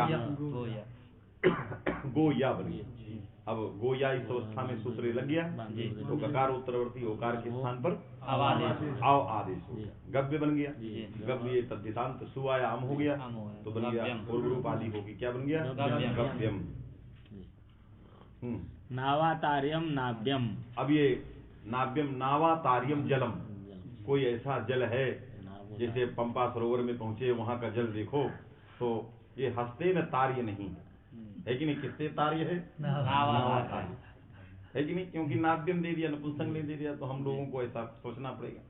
गोया बन गया। अब गोया इस अवस्था में सूत्र लग गया, तो ककार उत्तरवर्ती ओकार के स्थान पर आव आदेश हो गया, गव्य बन गया। गव्य तद्धितांत सुआयाम हो गया, तो बन गया पूर्व रूप आदि होगी, क्या बन गया, गव्यम। नावातार्यम नाव्यम। अब ये नाव्यम, नावातार्यम जलम, कोई ऐसा जल है जैसे पंपा सरोवर में पहुंचे, वहां का जल देखो तो ये हस्ते न तार्य नहीं है कि नहीं, किससे तार्य है, नावातार्य है कि नहीं, क्योंकि नाव्यम दे दिया, नपुंसक ने दे दिया, तो हम लोगों को ऐसा सोचना पड़ेगा।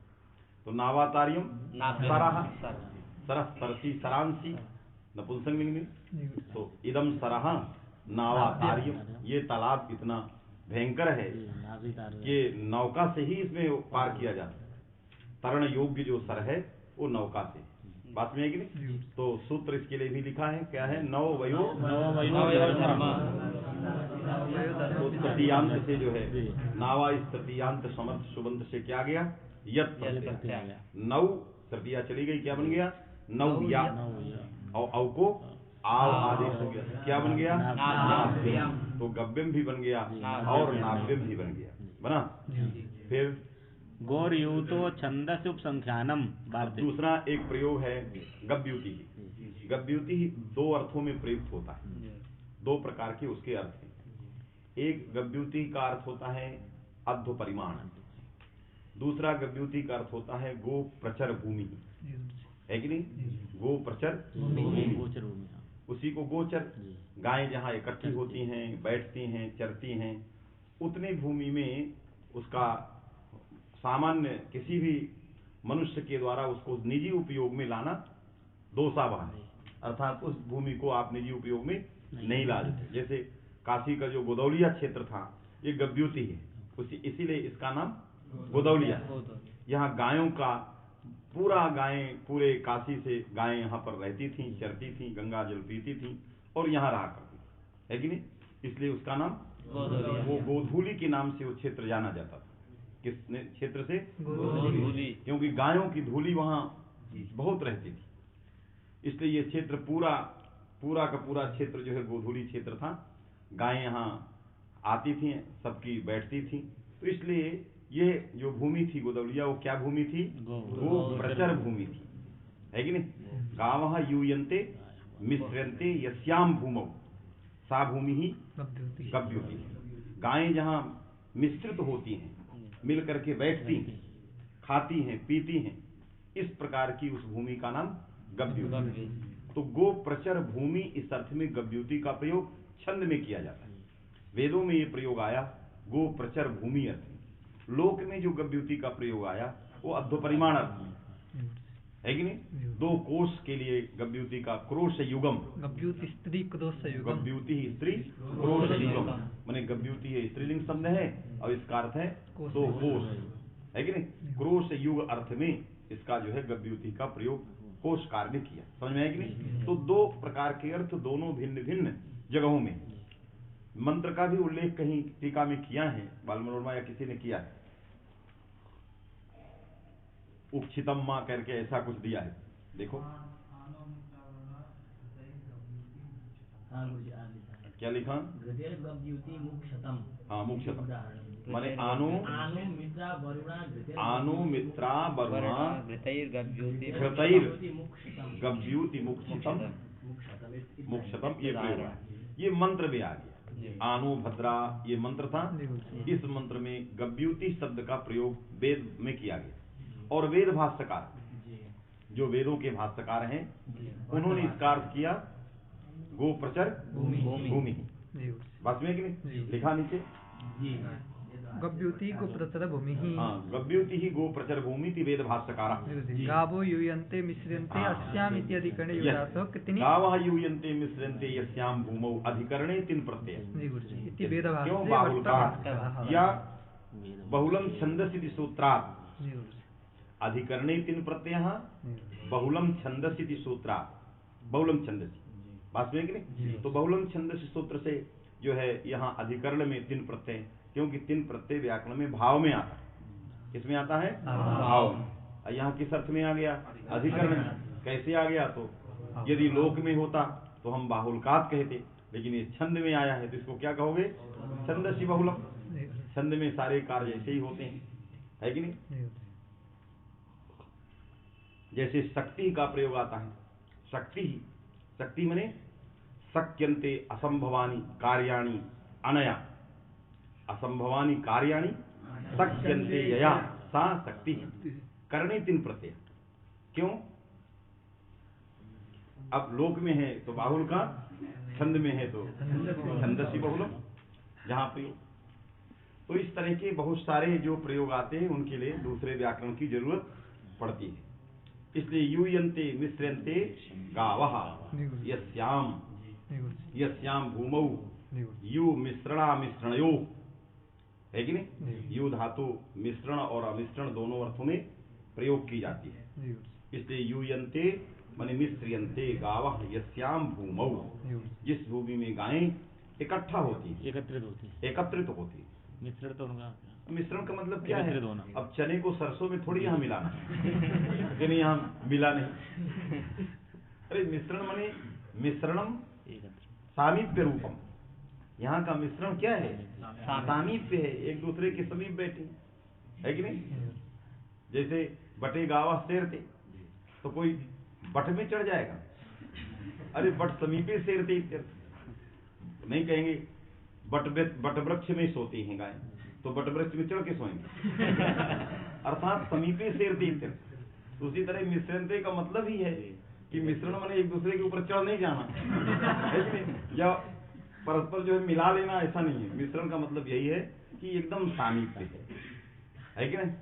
तो नावातार्यम सरह, सरह सरसी सरांसी, नपुंसक लिंग में, तो इदम सरह नावातार्यम, ये तालाब इतना भयंकर है कि नौका से ही इसमें पार किया जाता है, तरण योग्य जो सर है वो नौका से, बात में है कि नहीं। तो सूत्र इसके लिए भी लिखा है, क्या है, नव वयो तृतीयांत से जो है, नावा इस तृतीयांत समर्थ सुबंत से क्या गया, यत प्रत्यय, नव तृतीया चली गई, क्या बन गया, नव्या, और अव को आव आदेश हो गया, क्या बन गया, नाव्यम। तो गव्यम भी बन गया और नाव्यम भी बन गया, बना। फिर गौरयूतो छंदस उपसंख्यानम, दूसरा एक प्रयोग है गव्युति। गव्युति 2 अर्थों में प्रयुक्त होता है, 2 प्रकार के उसके अर्थ हैं। एक गव्युति का अर्थ होता है अध्व परिमाण, दूसरा गव्युति का अर्थ होता है गो प्रचर भूमि, है कि नहीं, गो प्रचर भूमि, उसी को गोचर, गायें जहाँ इकट्ठी होती हैं, बैठती हैं, चरती हैं, उतनी भूमि में उसका सामान्य किसी भी मनुष्य के द्वारा उसको निजी उपयोग में लाना दोषावह है, अर्थात उस भूमि को आप निजी उपयोग में नहीं ला सकते। जैसे काशी का जो गोदौलिया क्षेत्र था ये गव्यूति है, इसीलिए इसका नाम गोदौलिया है। यहाँ गायों का गायें पूरे काशी से गायें यहाँ पर रहती थीं, चरती थीं, गंगा जल पीती थीं और यहाँ रहा करती थी, है कि नहीं? इसलिए उसका नाम वो गोधूली के नाम से वो क्षेत्र जाना जाता था। किस क्षेत्र से? गोधूली, क्योंकि गायों की धूली वहाँ बहुत रहती थी, इसलिए ये क्षेत्र पूरा का पूरा क्षेत्र जो है गोधूली क्षेत्र था। गायें यहाँ आती थी, सबकी बैठती थी, तो इसलिए ये जो भूमि थी गोदौलिया वो क्या भूमि थी? गो प्रचर भूमि थी, है कि नहीं? गावः यूयन्ते मिश्रन्ते यस्याम भूमौ सा भूमि ही गव्यूति। गायें जहाँ मिश्रित होती हैं, मिल करके बैठती हैं, खाती हैं, पीती हैं, इस प्रकार की उस भूमि का नाम गव्यूति। तो गो प्रचर भूमि इस अर्थ में गव्यूति का प्रयोग छंद में किया जाता है। वेदों में ये प्रयोग आया गो प्रचर भूमि अर्थ में। लोक में जो गव्यूति का प्रयोग आया वो अध्वपरिमाण अर्थ में, है कि नहीं? 2 कोष के लिए गव्यूति का क्रोश युगम, गव्यूति स्त्री क्रोश युगम, गव्यूति स्त्री क्रोश युगम, माने गव्यूति है स्त्रीलिंग शब्द है और इसका अर्थ है 2 कोष, है कि नहीं? क्रोश युग अर्थ में इसका जो है गव्यूति का प्रयोग कोशकार ने किया। समझ में है कि नहीं? तो 2 प्रकार के अर्थ दोनों भिन्न भिन्न जगहों में। मंत्र का भी उल्लेख कहीं टीका में किया है, बालमनोरमा या किसी ने किया है, उक्षितम मां करके ऐसा कुछ दिया है, देखो क्या लिखा? हाँ मुक्षतम माने आनो मित्रा वरुणा घृतैर गव्यूति मुक्षितम मुक्षतम, ये प्रयोग है, ये मंत्र में आ गया। आनो भद्रा ये मंत्र था, इस मंत्र में गव्यूति शब्द का प्रयोग वेद में किया गया। और वेद भाष्यकार जो वेदों के भाष्यकार हैं उन्होंने इसका अर्थ किया गो प्रचर भूमि। बात में कि नहीं? लिखा नीचे गव्यूति गो प्रचर भूमि ही। हाँ, गव्यूति ही गो प्रचर भूमि थी वेद भाष्यकार। गावो यूयन्ते मिश्रन्ते अस्याम इति अधिकरणे युदातो कितनी गावः यूयन्ते मिश्रन्ते यस्याम भूमौ अधिकरणे 3 प्रत्यय इति वेद क्यों बाहुल्यकात् या बहुलम छन्दसि सूत्रात् अधिकरणे 3 प्रत्ययः बहुलम छन्दसि सूत्रात् बहुलम छन्दसि। बात में कि नहीं? तो बहुलम छन्दसि सूत्र से जो है यहाँ अधिकरण में 3 प्रत्यय, क्योंकि 3 प्रत्यय व्याकरण में भाव में आता है। किसमें आता है? भाव में। यहाँ किस अर्थ में आ गया? अधिकरण में। कैसे आ गया? तो यदि लोक में होता तो हम बाहुल्यकात् कहते, लेकिन ये छंद में आया है तो इसको क्या कहोगे? छन्दसि बहुलम। छंद में सारे कार्य ऐसे ही होते हैं, है कि नहीं? जैसे शक्ति का प्रयोग आता है, शक्ति माने शक्यन्ते असंभवानि कार्याणि अनया, असंभवानि कार्याणि शक्यन्ते यया सा शक्ति। करणे 3 प्रत्यय, क्यों? अब लोक में है तो बाहुल्यकात्, छंद में है तो छन्दसि बहुलम जहां प्रयोग। तो इस तरह के बहुत सारे जो प्रयोग आते हैं उनके लिए दूसरे व्याकरण की जरूरत पड़ती है। इसलिए यूयन्ते मिश्रन्ते गावः यस्याम भूमौ यू मिश्रणा मिश्रणयो, है कि नहीं? यू धातु मिश्रण और अमिश्रण दोनों अर्थों में प्रयोग की जाती है। इसलिए यूयन्ते माने मिश्रियन्ते गावः यस्याम भूमौ, जिस भूमि में गायें इकट्ठा होती है, एकत्रित होती है। मिश्रण तो उनका मिश्रण का मतलब क्या है? अब चने को सरसों में थोड़ी यहाँ मिलाना लेकिन यहाँ मिला नहीं। अरे मिश्रण माने मिश्रणम सामीप्य रूपम, यहाँ का मिश्रण क्या है? सामीप्य है, एक दूसरे के समीप बैठे, है कि नहीं? जैसे बटे गावा सेरते, तो कोई बट में चढ़ जाएगा? अरे बट समीपे सेरते नहीं कहेंगे। बट वृक्ष में सोती हैं गाय, तो बट वृक्ष में चढ़ के सोएंगे अर्थात समीपे सेरते। उसी तरह मिश्रणते का मतलब ही है कि मिश्रण माने एक दूसरे के ऊपर चढ़ नहीं जाना, है कि नहीं? या परस्पर जो है मिला लेना ऐसा नहीं है। मिश्रण का मतलब यही है कि एकदम सामीप्य है कि नहीं।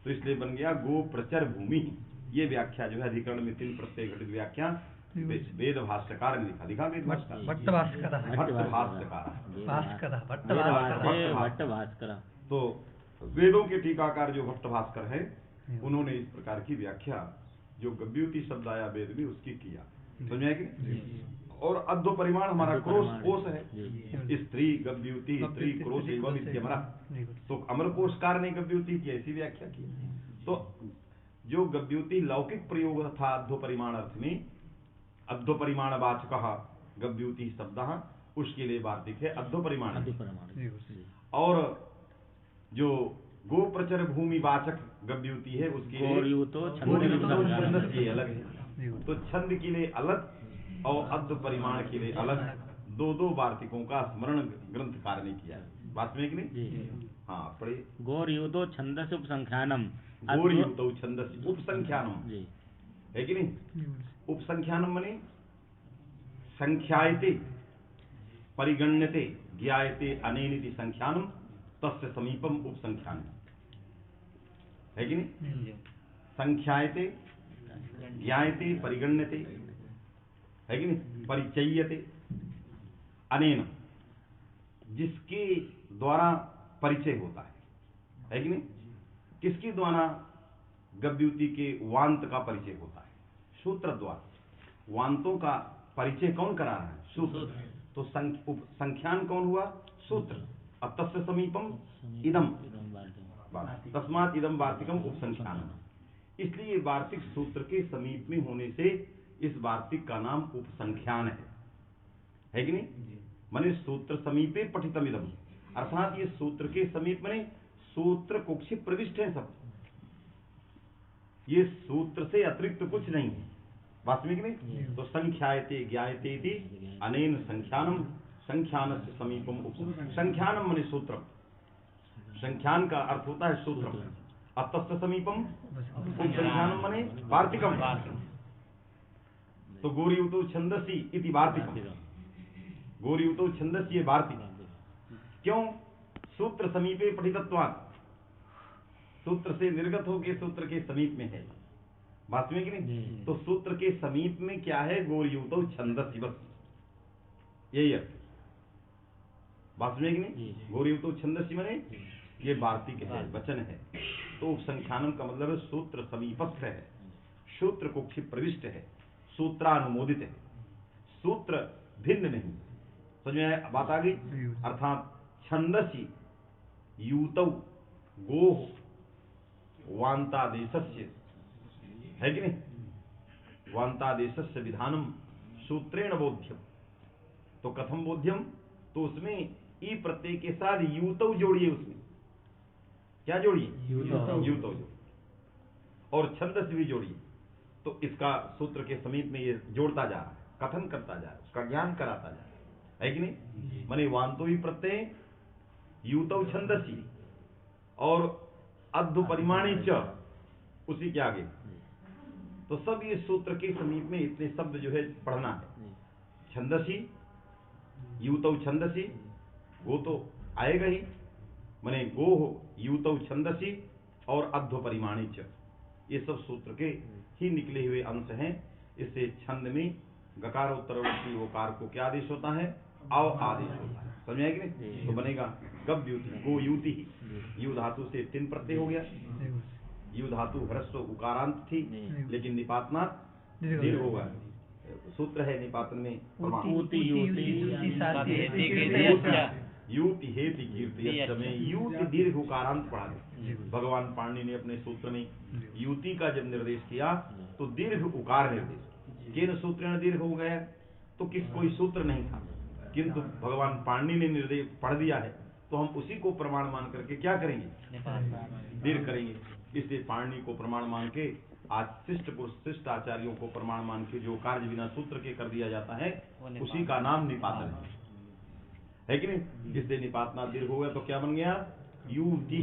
तो इसलिए बन गया गो प्रचर भूमि। ये व्याख्या जो है अधिकरण में 3 प्रत्यय घटित व्याख्या वेद भाष्यकार ने लिखा वेद भाष्यकार भट्ट भास्कर। तो वेदों के टीकाकार जो भट्ट भास्कर है उन्होंने इस प्रकार की व्याख्या जो गव्युति शब्द आया वेद में उसकी किया। समझ में कि और अध्व परिमाण हमारा क्रोश कोश है। स्त्री गव्युति स्त्री क्रोश एवं इत्यमरा। तो अमर कोशकार ने गव्युति की ऐसी व्याख्या की। तो जो गव्युति लौकिक प्रयोग था अध्व परिमाण अर्थ में, अध्व परिमाण वाचक गव्युति शब्द उसके लिए वार्तिक है अध्व परिमाण। और जो गो प्रचर भूमि वाचक गव्युति है उसके छंद के अलग है। तो छंद के लिए अलग और अध्व परिमाण के लिए अलग दो वार्तिकों का स्मरण ग्रंथकार ने किया। बात में कि नहीं। हाँ पढ़े। गौरयुतो छंदस उपसंख्यानम। गौरयुतो छंदस उपसंख्यानम है कि नहीं। उपसंख्यानम माने संख्यायते परिगण्यते ज्ञायते अनेनिति संख्यानम तस्य समीपम उपसंख्यानम है कि नहीं। संख्यायते ज्ञायते परिगण्यते है कि नहीं। परिचयते अनेन जिसके द्वारा परिचय होता है कि नहीं। किसके द्वारा गव्युति के वांत का परिचय होता है। सूत्र द्वारा वांतों का परिचय कौन करा रहा है। सूत्र। तो संख्यान कौन हुआ सूत्र। अब तस्य समीपम इदम तस्मात् इदम वार्तिकम उपसंख्यानम। इसलिए वार्तिक सूत्र के समीप में होने से इस वार्तिक का नाम उपसंख्यान है कि नहीं। माने सूत्र समीपे पठितमिदम अर्थात ये सूत्र के समीप माने सूत्र कुक्षि प्रविष्ट है सब। ये सूत्र से अतिरिक्त कुछ नहीं है। वास्तविक नहीं। तो संख्यायते ज्ञायते इति अनेन संख्यानम संख्यानस्य समीपम संख्यानम माने सूत्रम। संख्यान का अर्थ होता है सूत्रम। अतस्य समीपम उपसंख्यानम माने वार्तिकम। तो गौरयुतो छंदसी इति वार्तिकम। गौरयुतो छंदसी ये वार्तिक। क्यों सूत्र समीपे पठितत्वात् सूत्र से निर्गत होकर सूत्र के समीप में है। वास्तविक नहीं। तो सूत्र के समीप में क्या है गौरयुतो छंदसी बस यही अर्थ। वास्तविक नहीं। गौरयुतो छंदसी माने ये वार्तिक है वचन है। तो उपसंख्यानम का मतलब है सूत्र समीपस्थ है सूत्र कुक्षि प्रविष्ट है सूत्रानुमोदित है सूत्र भिन्न नहीं। समझ में बात आ गई। अर्थात छंदसी यूतौ गोः वान्तादेशस्य है कि नहीं। वान्तादेशस्य विधानम सूत्रेण बोध्यम। तो कथम बोध्यम। तो उसमें ई प्रत्यय के साथ यूतौ जोड़िए। उसमें क्या जोड़िए यूतौ जोड़िए और छंदस भी जोड़िए। तो इसका सूत्र के समीप में ये जोड़ता जा रहा है कथन करता जा रहा है उसका ज्ञान कराता जा रहा है कि नहीं। माने वांतो ही प्रत्यय यूतौ छंदसी और अध्व परिमाणे च उसी के आगे। तो सब ये सूत्र के समीप में इतने शब्द जो है पढ़ना है। छंदसी यूतौ छंदसी वो तो आएगा ही माने गोः यूतौ छंदसी और अध्व परिमाणे च ये सब सूत्र के ही निकले हुए अंश हैं। इससे छंद में गकारोत्तरवर्ती ओकार को क्या आदेश होता है आव आदेश होता है। समझ आएगी नहीं। तो बनेगा गव्युति गो युति। यू धातु से 3 प्रत्यय हो गया। यू धातु ह्रस्व उकारांत थी लेकिन निपातनात् दीर्घ होगा। सूत्र है निपातन में यूति हेति कीर्ति में यूति दीर्घ उकारांत पढ़ा दे। भगवान पाणिनि ने अपने सूत्र में युति का जब निर्देश किया तो दीर्घ उकार निर्देश। केन सूत्रेण दीर्घ हो गया तो कोई सूत्र नहीं था किंतु भगवान पाणिनि ने निर्देश पढ़ दिया है तो हम उसी को प्रमाण मान करके क्या करेंगे दीर्घ करेंगे। इसलिए पाणिनि को प्रमाण मान के आज शिष्ट पुरुष शिष्ट आचार्यों को प्रमाण मान के जो कार्य बिना सूत्र के कर दिया जाता है उसी का नाम निपातन है कि नहीं। इसलिए निपातना दीर्घ हो गया तो क्या बन गया युति।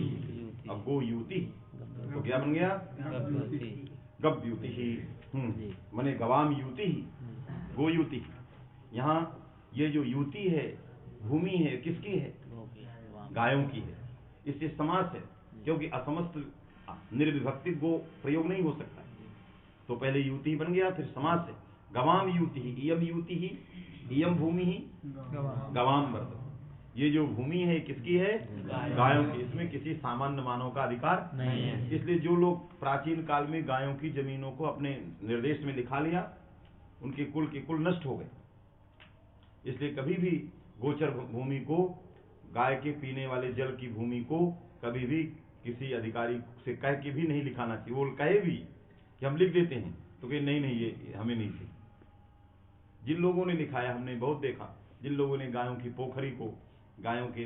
अब गो युति तो क्या बन गया गव्युति ही माने गवाम युति ही गो युति। यहाँ ये जो युति है भूमि है किसकी है? गायों की है। इससे समास है, क्योंकि असमस्त निर्विभक्ति गो प्रयोग नहीं हो सकता। तो पहले युति ही बन गया, फिर समास है। गवाम युति ही, इयम युति ही, इयम भूमि ही गवाम वर्तते। ये जो भूमि है किसकी है? गायों की। इसमें किसी सामान्य मानव का अधिकार नहीं है। इसलिए जो लोग प्राचीन काल में गायों की जमीनों को अपने निर्देश में लिखा लिया, उनके कुल के कुल नष्ट हो गए। इसलिए कभी भी गोचर भूमि को, गाय के पीने वाले जल की भूमि को कभी भी किसी अधिकारी से कह के भी नहीं लिखाना चाहिए। वो कहे भी कि हम लिख देते हैं, तो कहे नहीं नहीं ये हमें नहीं चाहिए। जिन लोगों ने लिखाया, हमने बहुत देखा, जिन लोगों ने गायों की पोखरी को, गायों के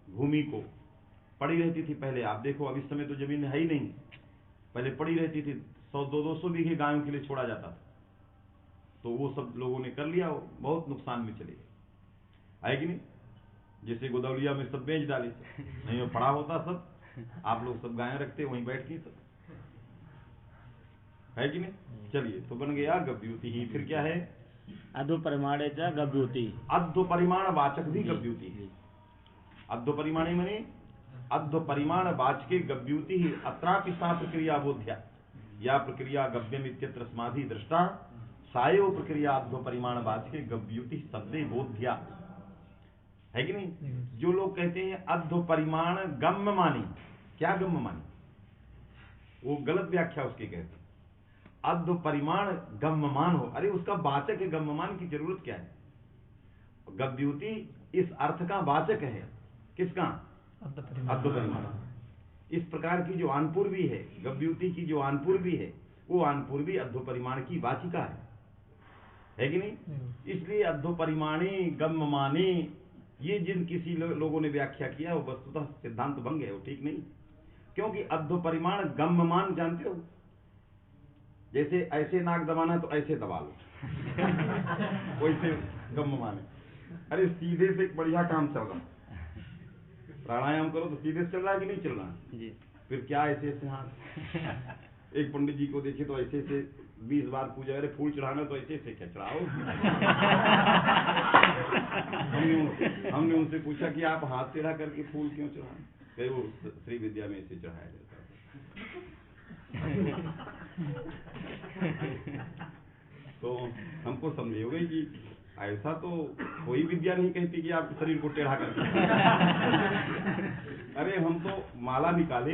भूमि को पड़ी रहती थी पहले, आप देखो अब इस समय तो जमीन है ही नहीं, पहले पड़ी रहती थी, 100-200 बीघे गायों के लिए छोड़ा जाता था। तो वो सब लोगों ने कर लिया, बहुत नुकसान में चले गए, है कि नहीं? जैसे गोदौलिया में सब बेच डाले, नहीं वो पड़ा होता सब, आप लोग सब गायें रखते वहीं बैठती सब, है कि नहीं? चलिए, तो बन गया गव्युति ही। फिर क्या है? अधो परिमाणे च गव्युति। अध्व परिमाण वाचक भी गव्युति है। अध्व परिमाणे मने अध्व परिमाण वाचके गव्युति ही। अत्रापि सा प्रक्रिया बोध्या, या प्रक्रिया गव्यम इत्यत्र समाधि दृष्टा, सायो प्रक्रिया अध्व परिमाण वाचके गव्युति शब्दे बोध्या, है कि नहीं? जो लोग कहते हैं अध्व परिमाण गम्य मानी, क्या गम्य मानी? वो गलत व्याख्या उसकी कहते हैं। अध्व परिमाण गम्यमान हो, अरे उसका वाचक है, गम्यमान की जरूरत क्या है? गव्युति इस अर्थ का वाचक है। किसका? अध्व परिमाण। इस प्रकार की जो आनपूर्वी है, गव्युति की जो आनपूर्वी है, वो आनपूर्वी अध्व परिमाण की वाचिका है कि नहीं? इसलिए अध्व परिमाणी गम्यमानी, ये जिन किसी लोगों ने व्याख्या किया, वो वस्तुतः सिद्धांत भंग है, वो ठीक नहीं। क्योंकि अध्व परिमाण गम्यमान जानते हो, जैसे ऐसे नाक दबाना तो ऐसे दबा लो वैसे गम्यमान है। अरे सीधे से एक बढ़िया काम चल रहा, प्राणायाम करो तो सीधे से चल रहा है कि नहीं चल रहा जी? फिर क्या ऐसे ऐसे हाथ, एक पंडित जी को देखे तो ऐसे ऐसे 20 बार पूजा, अरे फूल चढ़ाना तो ऐसे ऐसे क्या चढ़ाओ हमने उनसे पूछा कि आप हाथ टेढ़ा करके फूल क्यों चढ़ाएं? कहे वो श्री विद्या में ऐसे चढ़ाया जाता है। तो हमको समझोगे कि ऐसा तो कोई विद्या नहीं कहती कि आप शरीर को टेढ़ा करके अरे हम तो माला निकाले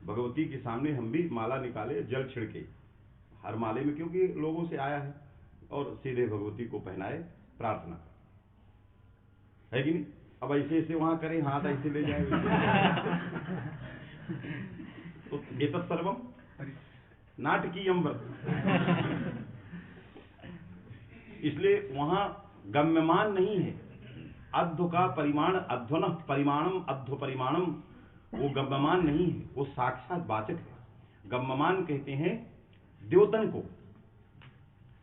भगवती के सामने, हम भी माला निकाले, जल छिड़के हर माले में, क्योंकि लोगों से आया है, और सीधे भगवती को पहनाए, प्रार्थना, है कि नहीं? अब ऐसे ऐसे वहां करें, हाथ ऐसे ले जाए तो एतत् सर्वम नाटकीयम वर्तते। इसलिए वहां गम्यमान नहीं है। अध्व का परिमाण, अध्वन परिमाणम, अध्व परिमाणम, वो गम्यमान नहीं है, वो साक्षात वाचक है। गम्यमान कहते हैं द्योतन को।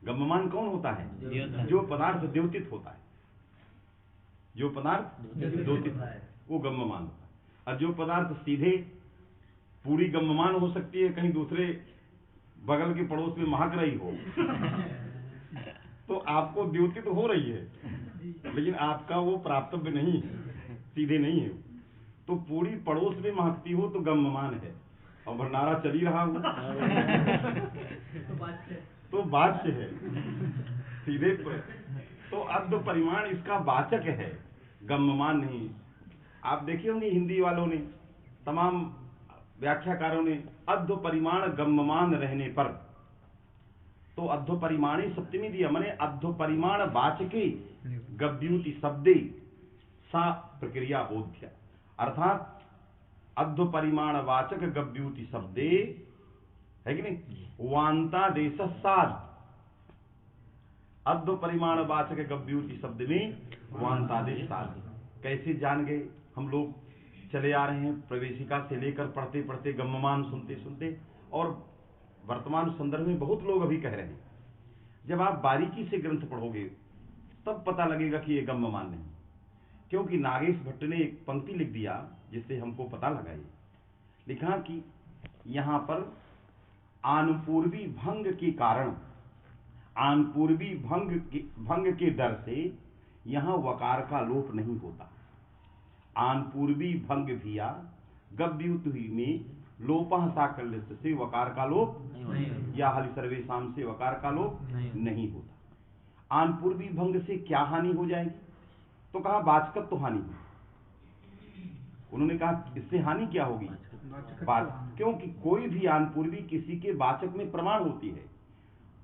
गम्यमान कौन होता है? जो पदार्थ द्योतित होता है, जो पदार्थ द्योतित है वो गम्यमान होता है। और जो पदार्थ सीधे, पूरी गम्यमान हो सकती है, कहीं दूसरे बगल के पड़ोस में महक रही हो तो आपको द्योतित हो रही है, लेकिन आपका वो प्राप्तव्य नहीं है, सीधे नहीं है। तो पूरी पड़ोस में महकती हो तो गम्यमान है, और भंडारा चल ही रहा हो तो वाच्य है सीधे तो अध्व परिमाण इसका वाचक है, गम्यमान नहीं। आप देखे होंगे हिंदी वालों ने, तमाम व्याख्याकारों ने अध्व परिमाण गम्यमान रहने पर, तो अध्व परिमाणी सप्तमी दिया, माने अध्व परिमाण वाचके गव्युति शब्दे सा प्रक्रिया बोध्या, अर्थात अध्व परिमाण वाचक गव्युति शब्दे, है कि नहीं? वांता देश साध, अध्व परिमाण वाचक गव्युति शब्द में वांतादेश साध। कैसे जान गए? हम लोग चले आ रहे हैं प्रवेशिका से लेकर पढ़ते पढ़ते, गम्यमान सुनते सुनते, और वर्तमान संदर्भ में बहुत लोग अभी कह रहे हैं। जब आप बारीकी से ग्रंथ पढ़ोगे तब पता लगेगा कि ये गम्यमान नहीं, क्योंकि नागेश भट्ट ने एक पंक्ति लिख दिया जिससे हमको पता लगा। ये लिखा कि यहां पर आनपूर्वी भंग के कारण, आनपूर्वी भंग के डर से यहां वकार का लोप नहीं होता। आन पूर्वी भंग भिया गव्युत में लोपः साकल्य से वकार का लोप या हलि सर्वेशाम से वकार का लोप नहीं होता। आन पूर्वी भंग से क्या हानि हो जाएगी? तो कहा वाचकत्व तो हानि होगी। उन्होंने कहा इससे हानि क्या होगी? क्योंकि कोई भी आन पूर्वी किसी के वाचक में प्रमाण होती है।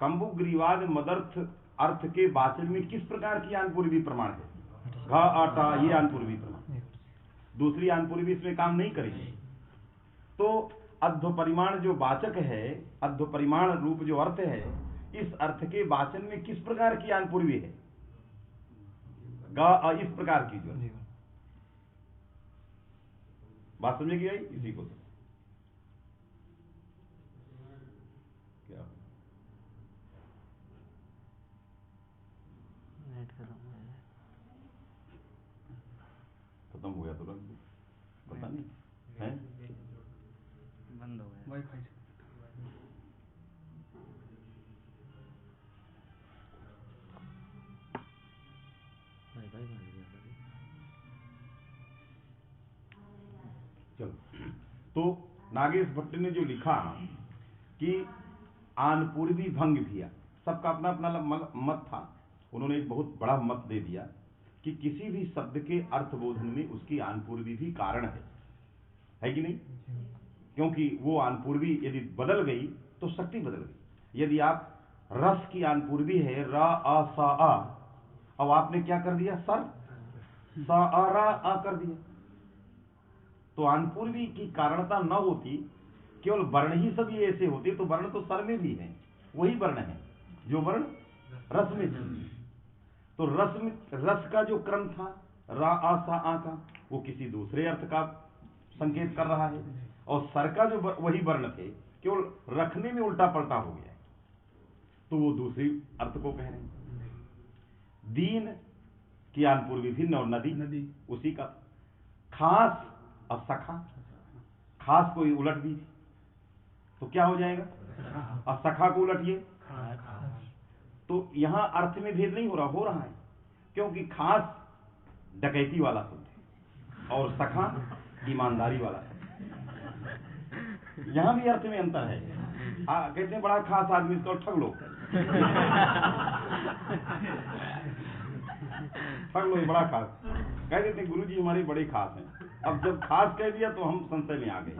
कंबुग्रीवाद मदर्थ अर्थ के वाचक में किस प्रकार की आन पूर्वी प्रमाण है? घ अटा ये आन पूर्वी प्रमाण, दूसरी आन पूर्वी इसमें काम नहीं करेगी। तो अध्व परिमाण जो वाचक है, अध्व परिमाण रूप जो अर्थ है, इस अर्थ के वाचन में किस प्रकार की आन पूर्वी है? ग इस प्रकार की जो बात समझे कि इसी को क्या खत्म हो गया तुरंत? पता नहीं है, बंद हो गया वाईफाई से। चलो, तो नागेश भट्ट ने जो लिखा कि आन पूर्वी भंग भिया, सबका अपना अपना मत था। उन्होंने एक बहुत बड़ा मत दे दिया कि किसी भी शब्द के अर्थबोधन में उसकी आन पूर्वी भी कारण है कि नहीं? क्योंकि वो आन पूर्वी यदि बदल गई तो शक्ति बदल गई। यदि आप रस की आन पूर्वी है रा आ सा आ, अब आपने क्या कर दिया? सर सा आ रा आ कर दिया। तो आन पूर्वी की कारणता न होती, केवल वर्ण ही सभी ऐसे होते, तो वर्ण तो सर में भी है, वही वर्ण है जो वर्ण रस में थी। तो रस का जो क्रम था रा आ सा आ का, वो किसी दूसरे अर्थ का संकेत कर रहा है, और सर का जो वही वर्ण थे केवल रखने में उल्टा पलटा हो गया, तो वो दूसरी अर्थ को कह रहे हैं। दीन की आन पूर्वी भिन्न और नदी उसी का। खास अब सखा, खास को उलट दी तो क्या हो जाएगा? अब सखा को उलटिए तो यहां अर्थ में भेद नहीं हो रहा है, क्योंकि खास डकैती वाला शब्द है और सखा ईमानदारी वाला शब्द। यहां भी अर्थ में अंतर है। कहते हैं बड़ा खास आदमी, इसको ठग लो ठग लो, ये बड़ा खास। कह देते हैं गुरुजी हमारे बड़े खास हैं। अब जब खास कह दिया तो हम संशय में आ गए।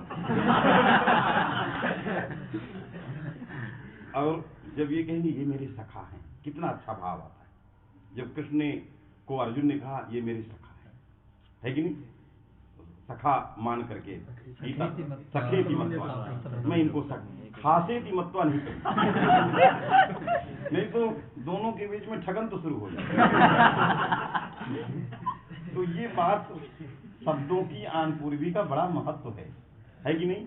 और जब ये कहेंगे ये मेरे सखा हैं, कितना अच्छा भाव आता है। जब कृष्ण को अर्जुन ने कहा ये मेरे सखा है कि नहीं? सखा मान करके गीता सखेति मत्वा, मैं इनको खासेति मत्वा नहीं करूं, नहीं तो दोनों के बीच में ठगन तो शुरू हो जाए। तो ये बात शब्दों की आन पूर्वी का बड़ा महत्व है कि नहीं?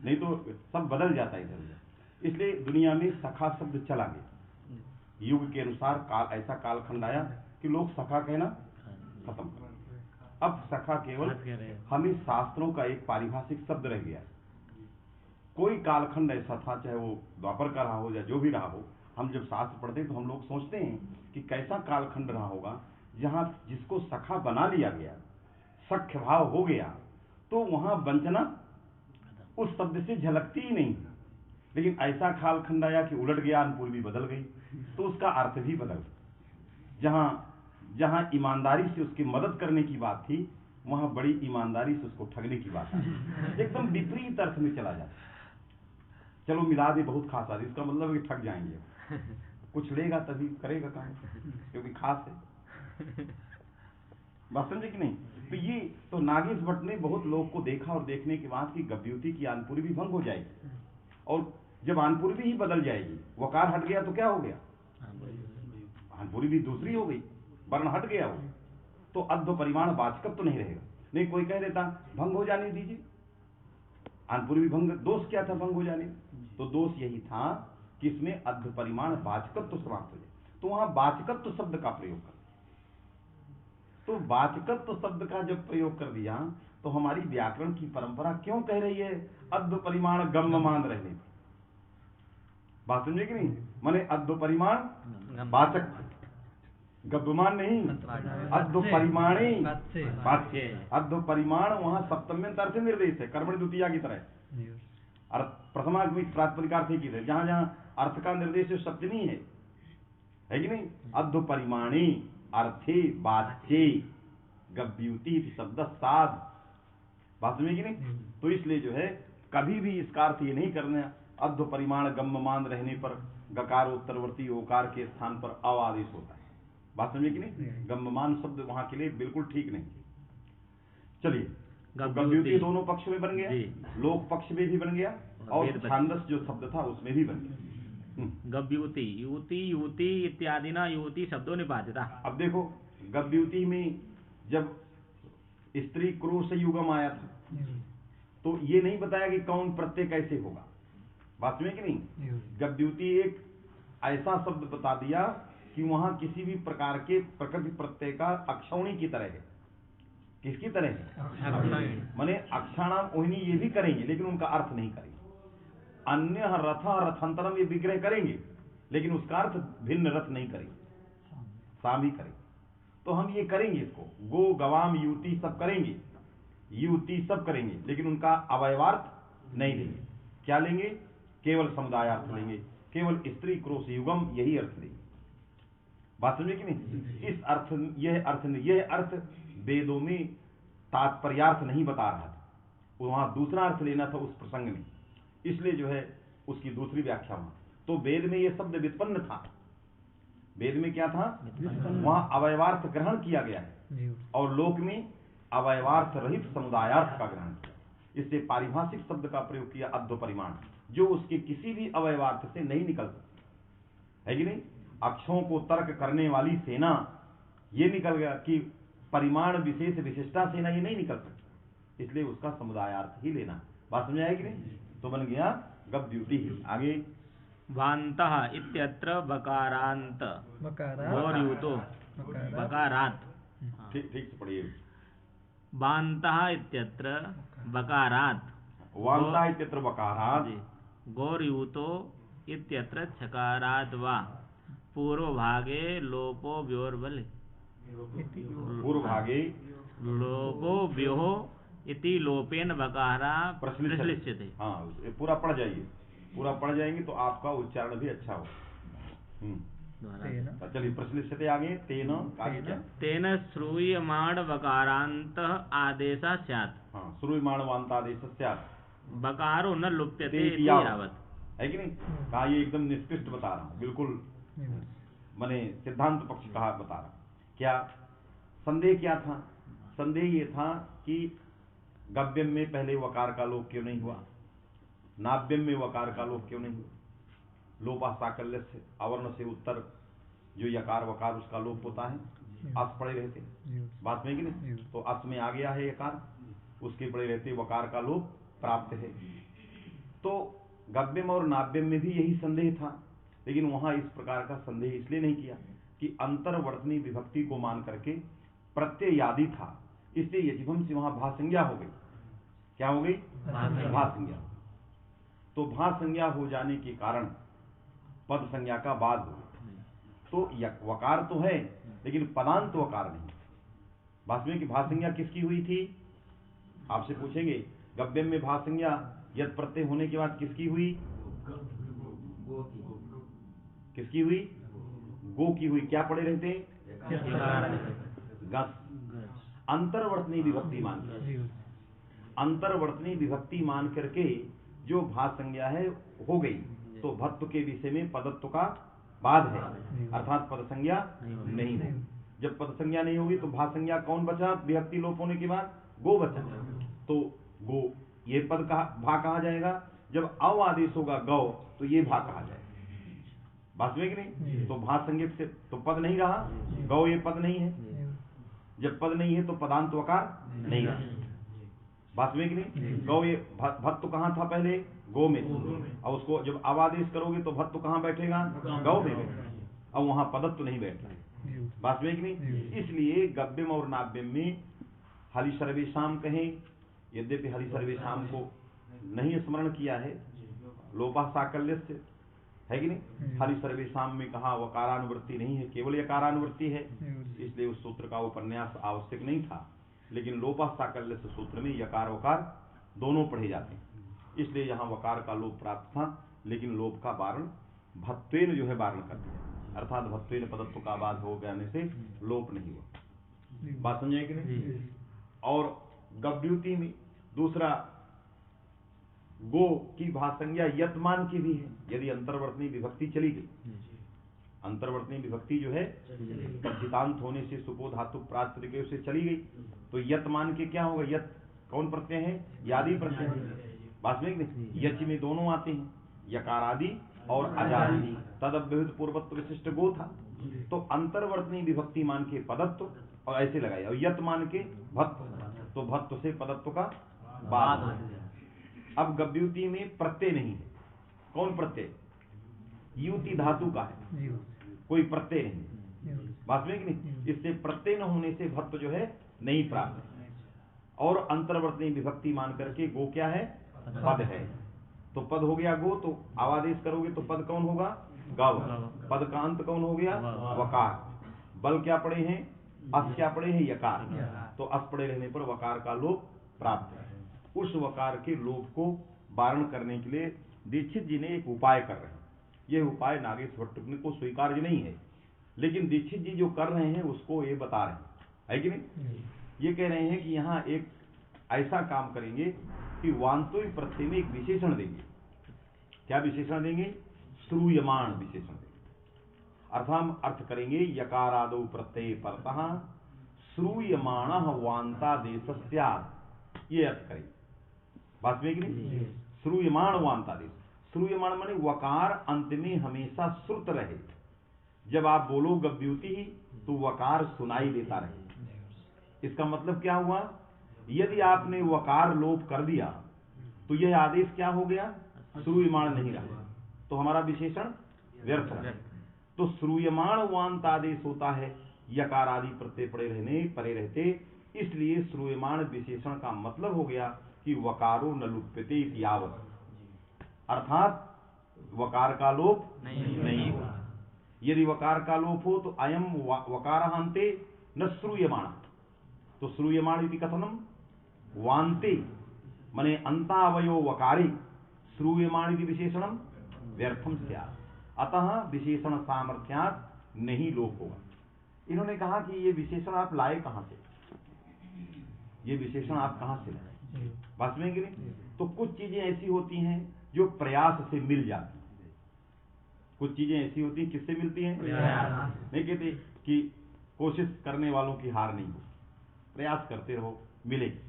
नहीं तो सब बदल जाता है इधर। इसलिए दुनिया में सखा शब्द चला गया। युग के अनुसार काल ऐसा कालखंड आया कि लोग सखा कहना खत्म कर। अब सखा केवल हमें शास्त्रों का एक पारिभाषिक शब्द रह गया। कोई कालखंड ऐसा था, चाहे वो द्वापर का रहा हो या जो भी रहा हो, हम जब शास्त्र पढ़ते हैं तो हम लोग सोचते हैं कि कैसा कालखंड रहा होगा जहां जिसको सखा बना लिया गया, सख्य भाव हो गया, तो वहां वंचना उस शब्द से झलकती ही नहीं। लेकिन ऐसा कालखंड आया कि उलट गया, आन पूर्वी बदल गई, तो उसका अर्थ भी बदल गया। जहां ईमानदारी से उसकी मदद करने की बात थी, वहां बड़ी ईमानदारी से उसको ठगने की बात थी। एकदम विपरीत अर्थ में चला जाता। चलो मिला दे बहुत खास आदमी, इसका मतलब है कि ठग जाएंगे, कुछ लेगा तभी करेगा काम, क्योंकि खास है। बात समझे कि नहीं? तो ये तो नागेश भट्ट ने बहुत लोग को देखा और देखने के बाद की गव्युति की आनपूर्वी भंग हो जाएगी, और जब आनपूर्वी ही बदल जाएगी, वकार हट गया तो क्या हो गया? आनपूर्वी दूसरी हो गई, वर्ण हट गया वो, तो अध्व परिमाण वाचकत्व तो नहीं रहेगा। नहीं कोई कह देता भंग हो जाने दीजिए, आनपूर्वी भंग, दोष क्या था भंग हो जाने? तो दोष यही था कि इसमें अध्व परिमाण वाचकत्व समाप्त हो जाए, तो वहां वाचकत्व शब्द का प्रयोग कर। तो वाचकत्व शब्द का जब प्रयोग कर दिया तो हमारी व्याकरण की परंपरा क्यों कह रही है अध्व परिमाण गम्य मान रहने? बात समझे कि नहीं? माने अध्व परिमाण वाचक गव्यमान नहीं, अध्व परिमाणी वाच्य। वाच्य। अध्व परिमाण वहां सप्तम में अर्थ निर्देश है, कर्मणि द्वितीया की तरह। अर्थ प्रथमा प्रातिपदिकार्थ की तरह, जहां जहां अर्थ का निर्देश सप्तमी है कि नहीं। अध्व परिमाणी अर्थे वाच्ये गव्यूति शब्द साध, बात समझे कि नहीं। तो इसलिए जो है कभी भी इसका अर्थ ये नहीं करना अध्व परिमाण गम्यमान रहने पर गकार उत्तरवर्ती ओकार के स्थान पर अ आदेश होता है, बात समझे कि नहीं। गम्यमान शब्द वहां के लिए बिल्कुल ठीक नहीं। चलिए, तो गव्यूति दोनों पक्ष में बन गया, लोक पक्ष में भी बन गया और छांदस जो शब्द था उसमें भी बन गया। गव्यूति युति युति इत्यादि ना युति शब्दों ने बाध्यता। अब देखो गव्यूति में जब स्त्री क्रोश युगम आया था तो ये नहीं बताया कि कौन प्रत्यय कैसे होगा, बात में कि नहीं। गव्यूति एक ऐसा शब्द बता दिया कि वहां किसी भी प्रकार के प्रकृति प्रत्यय का अक्षौणी की तरह है। किसकी तरह है, माने अक्षाणाम ओहिनी ये भी करेंगे लेकिन उनका अर्थ नहीं करेंगे। अन्य रथ रथांतरम ये विग्रह करेंगे लेकिन उसका अर्थ भिन्न रथ नहीं करेंगे, साम ही करेंगे। तो हम ये करेंगे, इसको गो गवाम युति सब करेंगे, युति सब करेंगे लेकिन उनका अवयवार्थ नहीं लेंगे। क्या लेंगे, केवल समुदायार्थ लेंगे, केवल स्त्री क्रोश युगम यही अर्थ लेंगे, बात समझे कि नहीं। इस अर्थ यह अर्थ वेदों में तात्पर्यार्थ नहीं बता रहा था, वहां दूसरा अर्थ लेना था उस प्रसंग में, इसलिए जो है उसकी दूसरी व्याख्या हुआ। तो वेद में यह शब्द व्युत्पन्न था, वेद में क्या था, वहां अवयवार्थ ग्रहण किया गया है और लोक में अवयवार्थ रहित समुदायार्थ का ग्रहण किया। इससे पारिभाषिक शब्द का प्रयोग किया अध्व परिमाण, जो उसके किसी भी अवयवार्थ से नहीं निकल सकता है कि नहीं। अक्षरों को तर्क करने वाली सेना ये निकल गया कि परिमाण विशेष विशिष्टा सेना ये नहीं निकल सकती, इसलिए उसका समुदायार्थ ही लेना, बात समझ आएगी नहीं। तो बन गया गव्यूति। आगे वान्तः इत्यत्र बकारांत गौरयुतो बकारात, ठीक से पढ़िए। वान्तः इत्यत्र बकारात, वान्ता इत्यत्र बकारात, गौरयुतो इत्यत्र छकारात वा पूर्वभागे लोपो व्योर्बल, पूर्वभागे लोपो व्योः इति लोपेन बकारा प्रश्लिष्यते। हाँ, पूरा पढ़ जाइए, पूरा पढ़ जाएंगे तो आपका उच्चारण भी अच्छा हो। चलिए प्रश्लिष्यते आगे। तेन तेन श्रूयमाण बकारांत आदेश स्यात्। हाँ, श्रूयमाण वान्तादेश स्यात्, बकारो न लुप्यते इति यावत्, है कि नहीं। कहा ये एकदम निष्कृष्ट बता रहा हूँ, बिल्कुल माने सिद्धांत पक्ष कहा बता रहा। क्या संदेह क्या था, संदेह ये था कि गव्यम में पहले वकार का लोप क्यों नहीं हुआ, नाव्यम में वकार का लोप क्यों नहीं हुआ। लोपा साकल्य से अवर्ण से उत्तर जो यकार वकार उसका लोप होता है, अस पड़े रहते, बात में कि नहीं। तो अस में आ गया है यकार, उसके पड़े रहते वकार का लोप प्राप्त है। तो गव्यम और नाव्यम में भी यही संदेह था, लेकिन वहां इस प्रकार का संदेह इसलिए नहीं किया कि अंतर्वर्तनी विभक्ति को मान करके प्रत्यय आदि था, इसलिए यजिभम से वहां भा संज्ञा हो गई। क्या हो गई, भा संज्ञा। तो भा संज्ञा हो जाने के कारण पद संज्ञा का बाद हो गया। तो वकार तो है लेकिन पदांत वकार नहीं। बात में कि भा संज्ञा किसकी हुई थी, आपसे पूछेंगे गव्यम में भा संज्ञा यद प्रत्यय होने के बाद किसकी हुई, किसकी हुई, गो की हुई। क्या पड़े रहते, गस। अंतर्वर्तनी विभक्ति मान कर, अंतर्वर्तनी विभक्ति मान करके जो भा संज्ञा है हो गई, तो भत्व के विषय में पदत्व का बाद है, अर्थात पद संज्ञा नहीं है। जब पद संज्ञा नहीं होगी तो भा संज्ञा कौन बचा, विभक्ति लोप होने के बाद गो बचा। तो गो ये पद का भा कहा जाएगा, जब अव आदेश होगा गौ तो ये भा कहा जाएगा, बात में कि नहीं। तो भा संज्ञक से तो पद नहीं रहा, गौ ये पद नहीं है, जब पद नहीं है तो पदांत वकार नहीं रहा, बात में कि नहीं। गौ ये भत्व कहाँ था पहले, गो में, और उसको जब अवादेश करोगे तो भत्व कहाँ बैठेगा, गौ में बैठेगा, और वहां पदत्व नहीं बैठता है, बात में कि नहीं। इसलिए गव्यम और नाव्यम में हरि सर्वेशाम कहें, यद्यपि हरि सर्वेशाम को नहीं स्मरण किया है लोपा साकल्य से, है कि नहीं। हरि सर्वेशाम में कहा वकारानुवृत्ति नहीं है, केवल यकारानुवृत्ति है, इसलिए उस सूत्र का उपन्यास आवश्यक नहीं था। लेकिन लोपः साकल्य सूत्र में यकार वकार दोनों पढ़े जाते हैं, इसलिए यहाँ वकार का लोप प्राप्त था। लेकिन लोप का वारण भत्वेन जो है वारण कर दिया, अर्थात भत्वेन पदत्व का आवाज हो जाने से लोप नहीं हुआ। बात समझे कि नहीं। और गव्युति में दूसरा गो की भाषंज्ञा यतमान की भी है। यदि अंतर्वर्तनी विभक्ति चली गई, अंतर्वर्तनी विभक्ति जो है कथितांत होने से सुपो धातु प्रातिपदिक से चली गई, तो यतमान के क्या होगा। यत कौन प्रत्यय है, यादि प्रत्यय है। बात में नहीं, यच में दोनों आते हैं, यकार आदि और अजादि। तद अव्यवहित पूर्वत्व विशिष्ट गो था, तो अंतर्वर्तनी विभक्ति मान के पदत्व और ऐसे लगाए, और यत मान के भत्व, तो भत्व से पदत्व का बाद हो। अब गव्युति में प्रत्यय नहीं है। कौन प्रत्यय, युति धातु का है, कोई प्रत्यय नहीं। बात में कि नहीं, इससे प्रत्यय न होने से भत्व जो है नहीं प्राप्त है। और अंतर्वर्तनी विभक्ति मान करके गो क्या है, पद है, तो पद हो गया गो। तो आवादेश करोगे तो पद कौन होगा, गव। पद का अंत कौन हो गया, वकार। बल क्या पड़े हैं, अस क्या पड़े हैं, यकार। तो अस पड़े रहने पर वकार का लोप प्राप्त है। उस वकार के लोप को वारण करने के लिए दीक्षित जी ने एक उपाय कर रहे हैं। यह उपाय नागेश भट्ट को स्वीकार्य नहीं है, लेकिन दीक्षित जी जो कर रहे हैं उसको ये बता रहे हैं, है कि नहीं। ये कह रहे हैं कि यहाँ एक ऐसा काम करेंगे कि वांतोय प्रत्यय में एक विशेषण देंगे। क्या विशेषण देंगे, श्रूयमाण विशेषण देंगे। अर्थात अर्थ करेंगे यकारादौ प्रत्यय परतः श्रूयमाणः वान्तादेश स्यात्, ये अर्थ करेंगे। बात में कि नहीं, श्रूयमाण वान्तादेश। श्रूयमाण माने वकार अंत में हमेशा श्रुत रहे। जब आप बोलो गव्युति तो वकार सुनाई देता रहे। इसका मतलब क्या हुआ, यदि आपने वकार लोप कर दिया तो यह आदेश क्या हो गया, श्रूयमाण नहीं रहा, तो हमारा विशेषण व्यर्थ रहा। तो श्रूयमाण वांत आदेश होता है यकार आदि प्रत्यय पड़े रहते, इसलिए श्रूयमाण विशेषण का मतलब हो गया कि वकारो न लुप्यते इति यावत्, अर्थात वकार का लोप नहीं हुआ। यदि वकार का लोप हो तो अयम वकारः अन्ते न श्रूयमाण, तो श्रूयमाण इति कथनम वान्ते मने अंतावयो वकारे श्रूयमाण इति विशेषणम व्यर्थम स्यात्, अतः विशेषण सामर्थ्यात् नहीं लोप होगा। इन्होंने कहा कि ये विशेषण आप लाए कहां से, ये विशेषण आप कहां से लाए, बस में कि नहीं। तो कुछ चीजें ऐसी होती हैं जो प्रयास से मिल जाती हैं, कुछ चीजें ऐसी होती हैं किससे मिलती हैं, नहीं कहते कि कोशिश करने वालों की हार नहीं हो, प्रयास करते रहो मिलेगी।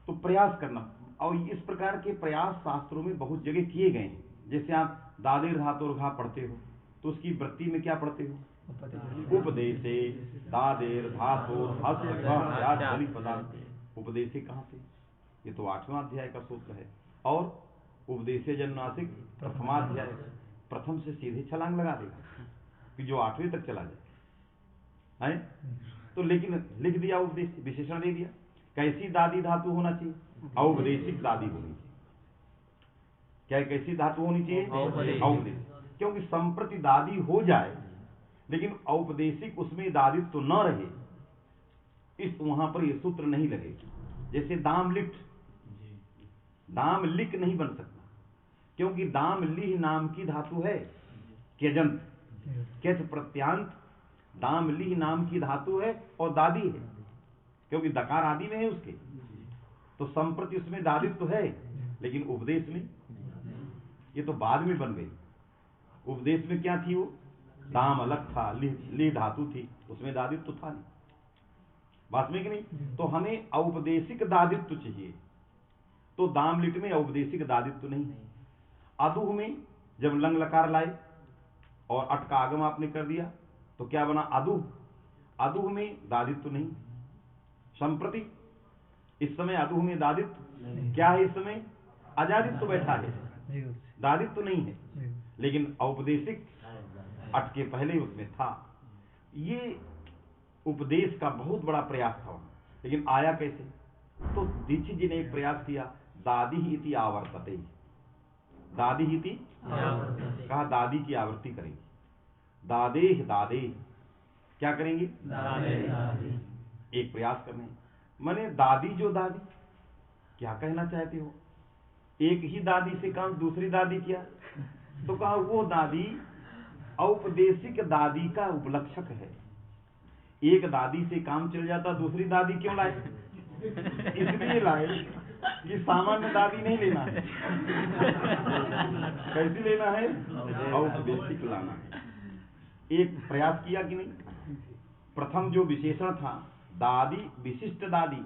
तो प्रयास करना, और इस प्रकार के प्रयास शास्त्रों में बहुत जगह किए गए हैं। जैसे आप दादेर धातुर्घा पढ़ते हो तो उसकी वृत्ति में क्या पढ़ते हो, उपदेशे दादेर धातुर हस्त पदार्थ। उपदेशे कहां से, ये तो 8वां अध्याय का सूत्र है। और उपदेशे जन्नासिक प्रथमाध्याय, प्रथम से सीधे छलांग लगा देगा कि जो 8वें तक चला जाए है। तो लेकिन लिख दिया उपदेश, विशेषण दे दिया। कैसी दादी धातु होना चाहिए, औपदेशिक दादी होनी चाहिए। क्या कैसी धातु होनी चाहिए, औपदेशिक। क्योंकि संप्रति दादी हो जाए लेकिन औपदेशिक उसमें दादित्व तो न रहे, इस वहां पर यह सूत्र नहीं लगेगा। जैसे दाम लिट, दाम लिक नहीं बन सकता, क्योंकि दाम लिह नाम की धातु है क्यजंत, क्यथ प्रत्यांत दाम लिह नाम की धातु है और दादी है, क्योंकि दकार आदि में है उसके, तो संप्रति उसमें दादित्व है, लेकिन उपदेश में ये तो बाद में बन गई। उपदेश में क्या थी, वो दाम अलग था, लिह धातु थी, उसमें दादित्व था नहीं, बात में कि नहीं। तो हमें औपदेशिक दादित्व चाहिए, तो दाम लिट में औपदेशिक दादित्व नहीं है। अदुह में जब लंग लकार लाए और अट का आगम आपने कर दिया तो क्या बना अदुह, अदुह में दादित्व नहीं। संप्रति इस समय अदुह में दादित्व क्या है, इस समय अजादित्व बैठा है, दादित्व नहीं है, लेकिन औपदेशिक अट के पहले उसमें था। ये उपदेश का बहुत बड़ा प्रयास था, लेकिन आया कैसे, तो दीक्षित जी ने एक प्रयास किया, दादी इति आवर्तते, दादी ही थी, कहा दादी की आवृत्ति करेंगे। दादेह दादे, क्या करेंगे? एक प्रयास करने, माने दादी जो दादी, क्या कहना चाहते हो? एक ही दादी से काम दूसरी दादी किया, तो कहा वो दादी औपदेशिक दादी का उपलक्षक है। एक दादी से काम चल जाता, दूसरी दादी क्यों लाए? इसलिए लाए कि सामान्य दादी नहीं लेना है। कैसी लेना है? औपदेशिक लाना है। एक प्रयास किया कि नहीं? प्रथम जो विशेषण था दादी, विशिष्ट दादी,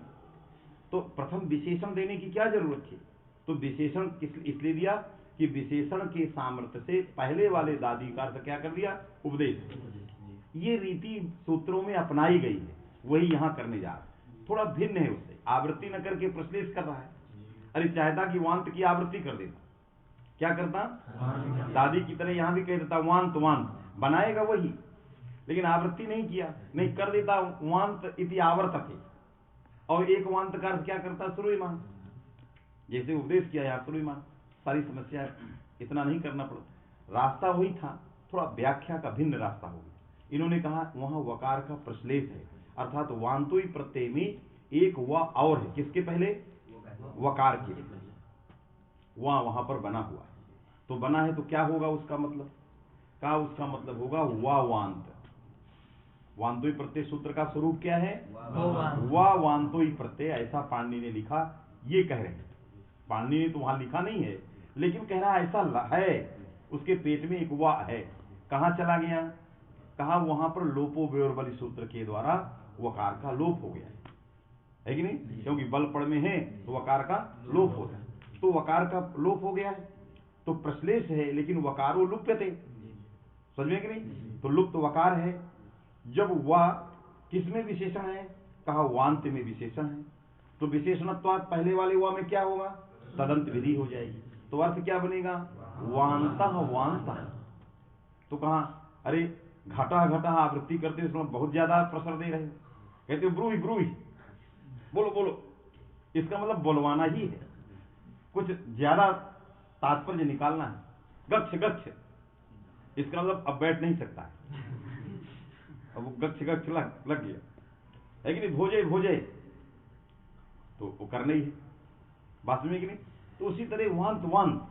तो प्रथम विशेषण देने की क्या जरूरत थी? तो विशेषण इसलिए दिया कि विशेषण के सामर्थ्य से पहले वाले दादी का अर्थ क्या कर दिया? उपदेश। ये रीति सूत्रों में अपनाई गई है, वही यहां करने जा रहा है। थोड़ा भिन्न है उससे, आवृत्ति न करके प्रश्लेष कर रहा है। अरे चाहता कि वांत की आवृत्ति कर देता, क्या करता? दादी की तरह यहां भी कह देता वांत वांत, बनाएगा वही, लेकिन आवृत्ति नहीं किया, नहीं कर देता वांत इति आवर्तके, और एक वांत का अर्थ क्या करता? श्रूयमान। जैसे उपदेश किया है श्रूयमान, सारी समस्या इतना नहीं करना पड़ा, रास्ता वही था, थोड़ा व्याख्या का भिन्न रास्ता हो गया। इन्होंने कहा वहां वकार का प्रश्लेष है, अर्थात वांतोई प्रत्यय में एक व और है, किसके पहले? वकार के, वहां पर बना हुआ है। तो बना है तो क्या होगा उसका मतलब? का उसका मतलब होगा वांत। वांतोई प्रत्यय सूत्र का स्वरूप क्या है? वांतोई प्रत्यय, ऐसा पाणिनि ने लिखा। ये कह रहे हैं, पाणिनि ने तो वहां लिखा नहीं है, लेकिन कह रहा ऐसा है, उसके पेट में एक वा है। कहां चला गया? कहा वहां पर लोपो व्योर्बली सूत्र के द्वारा वकार का लोप हो गया है कि नहीं? क्योंकि बल पड़ में है तो वकार का लोप होता है, तो वकार का लोप हो गया है, तो प्रश्लेष है, लेकिन वकारो लुप्यते, समझ में कि नहीं? तो लुप्त वकार है। जब वह किसमें विशेषण है? कहा वांत में विशेषण है, तो विशेषणत्वात् पहले वाले वा में क्या होगा? तदंत विधि हो जाएगी। तो अर्थ क्या बनेगा? वांतः वांतः। तो कहा अरे घटा घटा आवृत्ति करते उसमें बहुत ज्यादा प्रसर दे रहे हो, कहते हो ब्रूहि ब्रूहि, बोलो बोलो, इसका मतलब बोलवाना ही है, कुछ ज्यादा तात्पर्य निकालना है। गच्छ गच्छ, इसका मतलब अब बैठ नहीं सकता है, अब वो गच्छ गच्छ लग गया है कि नहीं? भोजे भोजे, तो वो करना ही है, बात में कि नहीं? तो उसी तरह वांत वांत,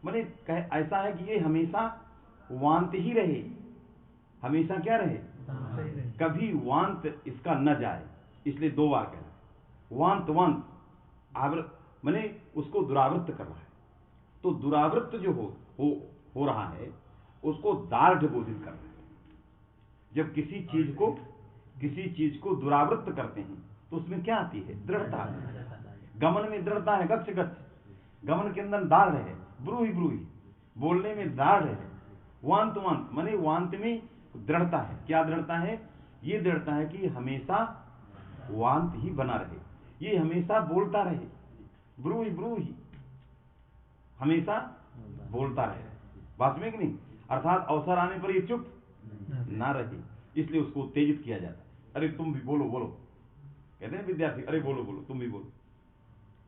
माने ऐसा है कि ये हमेशा वांत ही रहे, हमेशा क्या रहे? कभी वांत इसका न जाए, इसलिए दो बार कह रहा है वांत वांत, माने उसको दुरावृत्त कर रहा है। तो दुरावृत्त जो हो रहा है उसको दार्ढ़ बोधित कर रहा है। जब किसी चीज को दुरावृत्त करते हैं तो उसमें क्या आती है? दृढ़ता। गमन में दृढ़ता है, गच्छ गच्छ, गमन के अंदर दाढ़ है, ब्रूहि ब्रूहि, बोलने में दाढ़ है। वांत वांत माने वांत में दृढ़ता है। क्या दृढ़ता है? ये दृढ़ता है कि हमेशा वांत ही बना रहे, ये हमेशा बोलता रहे, ब्रूहि ब्रूहि, हमेशा बोलता रहे, बात में कि नहीं? अर्थात अवसर आने पर ये चुप ना रहे, इसलिए उसको उत्तेजित किया जाता है। अरे तुम भी बोलो बोलो, कहते हैं विद्यार्थी, अरे बोलो बोलो, तुम भी बोलो,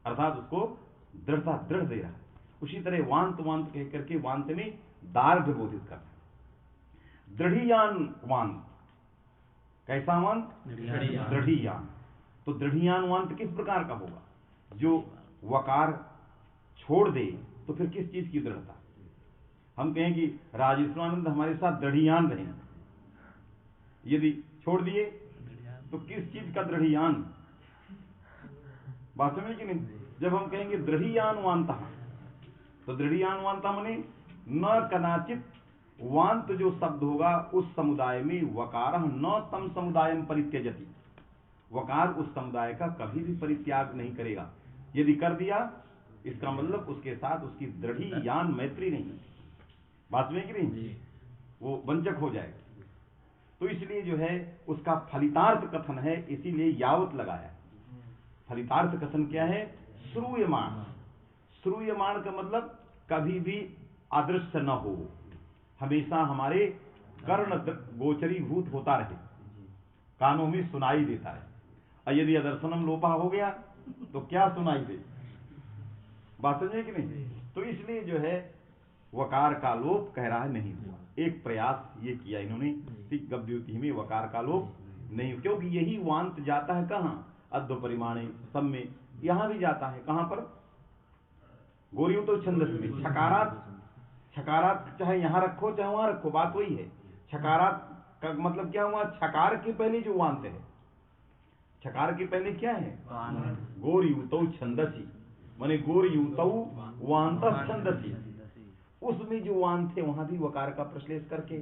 अर्थात उसको दृढ़ता दृढ़ दे रहा है। उसी तरह वांत वांत कह करके वांत में दार्ढ़ बोधित करता है। दृढ़ियान वांत, कैसा वांत? दृढ़ियान। तो दृढ़ियान वांत किस प्रकार का होगा? जो वकार छोड़ दे तो फिर किस चीज की दृढ़ता? हम कहें कि राजेश्वरानंद हमारे साथ दृढ़ियान रहे, यदि छोड़ दिए तो किस चीज का दृढ़ियान? बात समझ कि नहीं? जब हम कहेंगे दृढ़ियान वांता, तो दृढ़ियान वांता माने न कदाचित वांत जो शब्द होगा उस समुदाय में वकार न तम समुदायम परित्यजति, वकार उस समुदाय का कभी भी परित्याग नहीं करेगा। यदि कर दिया इसका मतलब उसके साथ उसकी दृढ़ियान मैत्री नहीं, बात में कि नहीं? वो वंचक हो जाएगा। तो इसलिए जो है उसका फलितार्थ कथन है, इसीलिए यावत लगाया। फलितार्थ कथन क्या है? श्रूयमाण। श्रूयमाण का मतलब कभी भी अदृश्य न हो, हमेशा हमारे कर्ण गोचरीभूत होता रहे, कानों में सुनाई देता है। और यदि अदर्शनम लोपा हो गया तो क्या सुनाई दे? बात समझे कि नहीं? तो इसलिए जो है वकार का लोप कह रहा है नहीं हुआ। एक प्रयास ये किया इन्होंने कि गव्युति में वकार का लोप नहीं, क्योंकि यही वांत जाता है कहाँ, अद्व परिमाणे सब में, यहां भी जाता है कहां पर, गोरियों तो छंदस में। छकारात चाहे यहां रखो चाहे वहां रखो, बात वही है। छकारात का मतलब क्या हुआ, छकार के पहले जो वांत है, छकार के पहले क्या है, गोरयुतौ छंदसी, माने गोरयुतौ वांत छंदसी, उसमें जो वांत थे वहां भी वकार का प्रश्लेष करके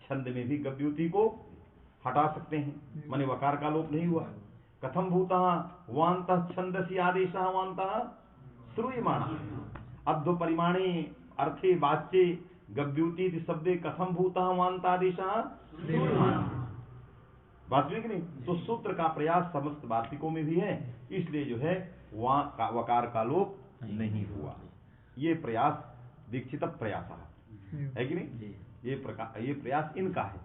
छंद में भी गव्युति को हटा सकते हैं, माने वकार का लोप नहीं हुआ। कथम भूतः वान्तः छंदसी आदेशः वान्तः श्रूयमाणः अद्व परिमाणे अर्थे वाच्ये गव्युति शब्दे कथम भूतः वान्त आदेशः श्रूयमाणः। वास्तविक नहीं, तो सूत्र का प्रयास समस्त वार्तिकों में भी है, इसलिए जो है वकार का लोप नहीं हुआ। ये प्रयास दीक्षित प्रयास है कि नहीं, ये प्रयास इनका है।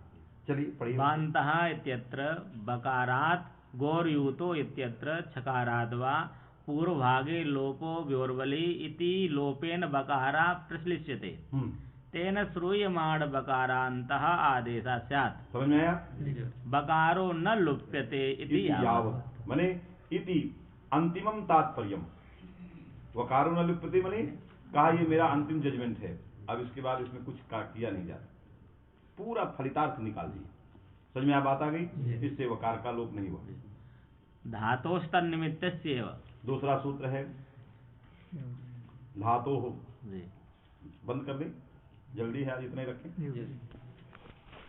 चलिए पढ़िए। वान्तः इत्यत्र बकारात् गोर्यूतो इत्यत्र छकाराद् वा पूर्वभागे लोपो व्योर्वलि इति लोपेन बकारा प्रश्लिष्यते, तेन श्रूयमाण बकारान्तः आदेशः स्यात्। समझ में आया? बकारो न लुप्यते इति यावत्, माने इति अंतिमम तात्पर्यम, वकारो न लुप्यते माने कहा ये मेरा अंतिम जजमेंट है, अब इसके बाद इसमें कुछ किया नहीं जाता, पूरा फलितार्थ निकाल दिया। समझ में बात आ गई? इससे वकार का लोप नहीं हुआ। धातोस्तन्निमित्तस्यैव दूसरा सूत्र है धातो हो, बंद कर दे, जल्दी है आज, इतने रखें।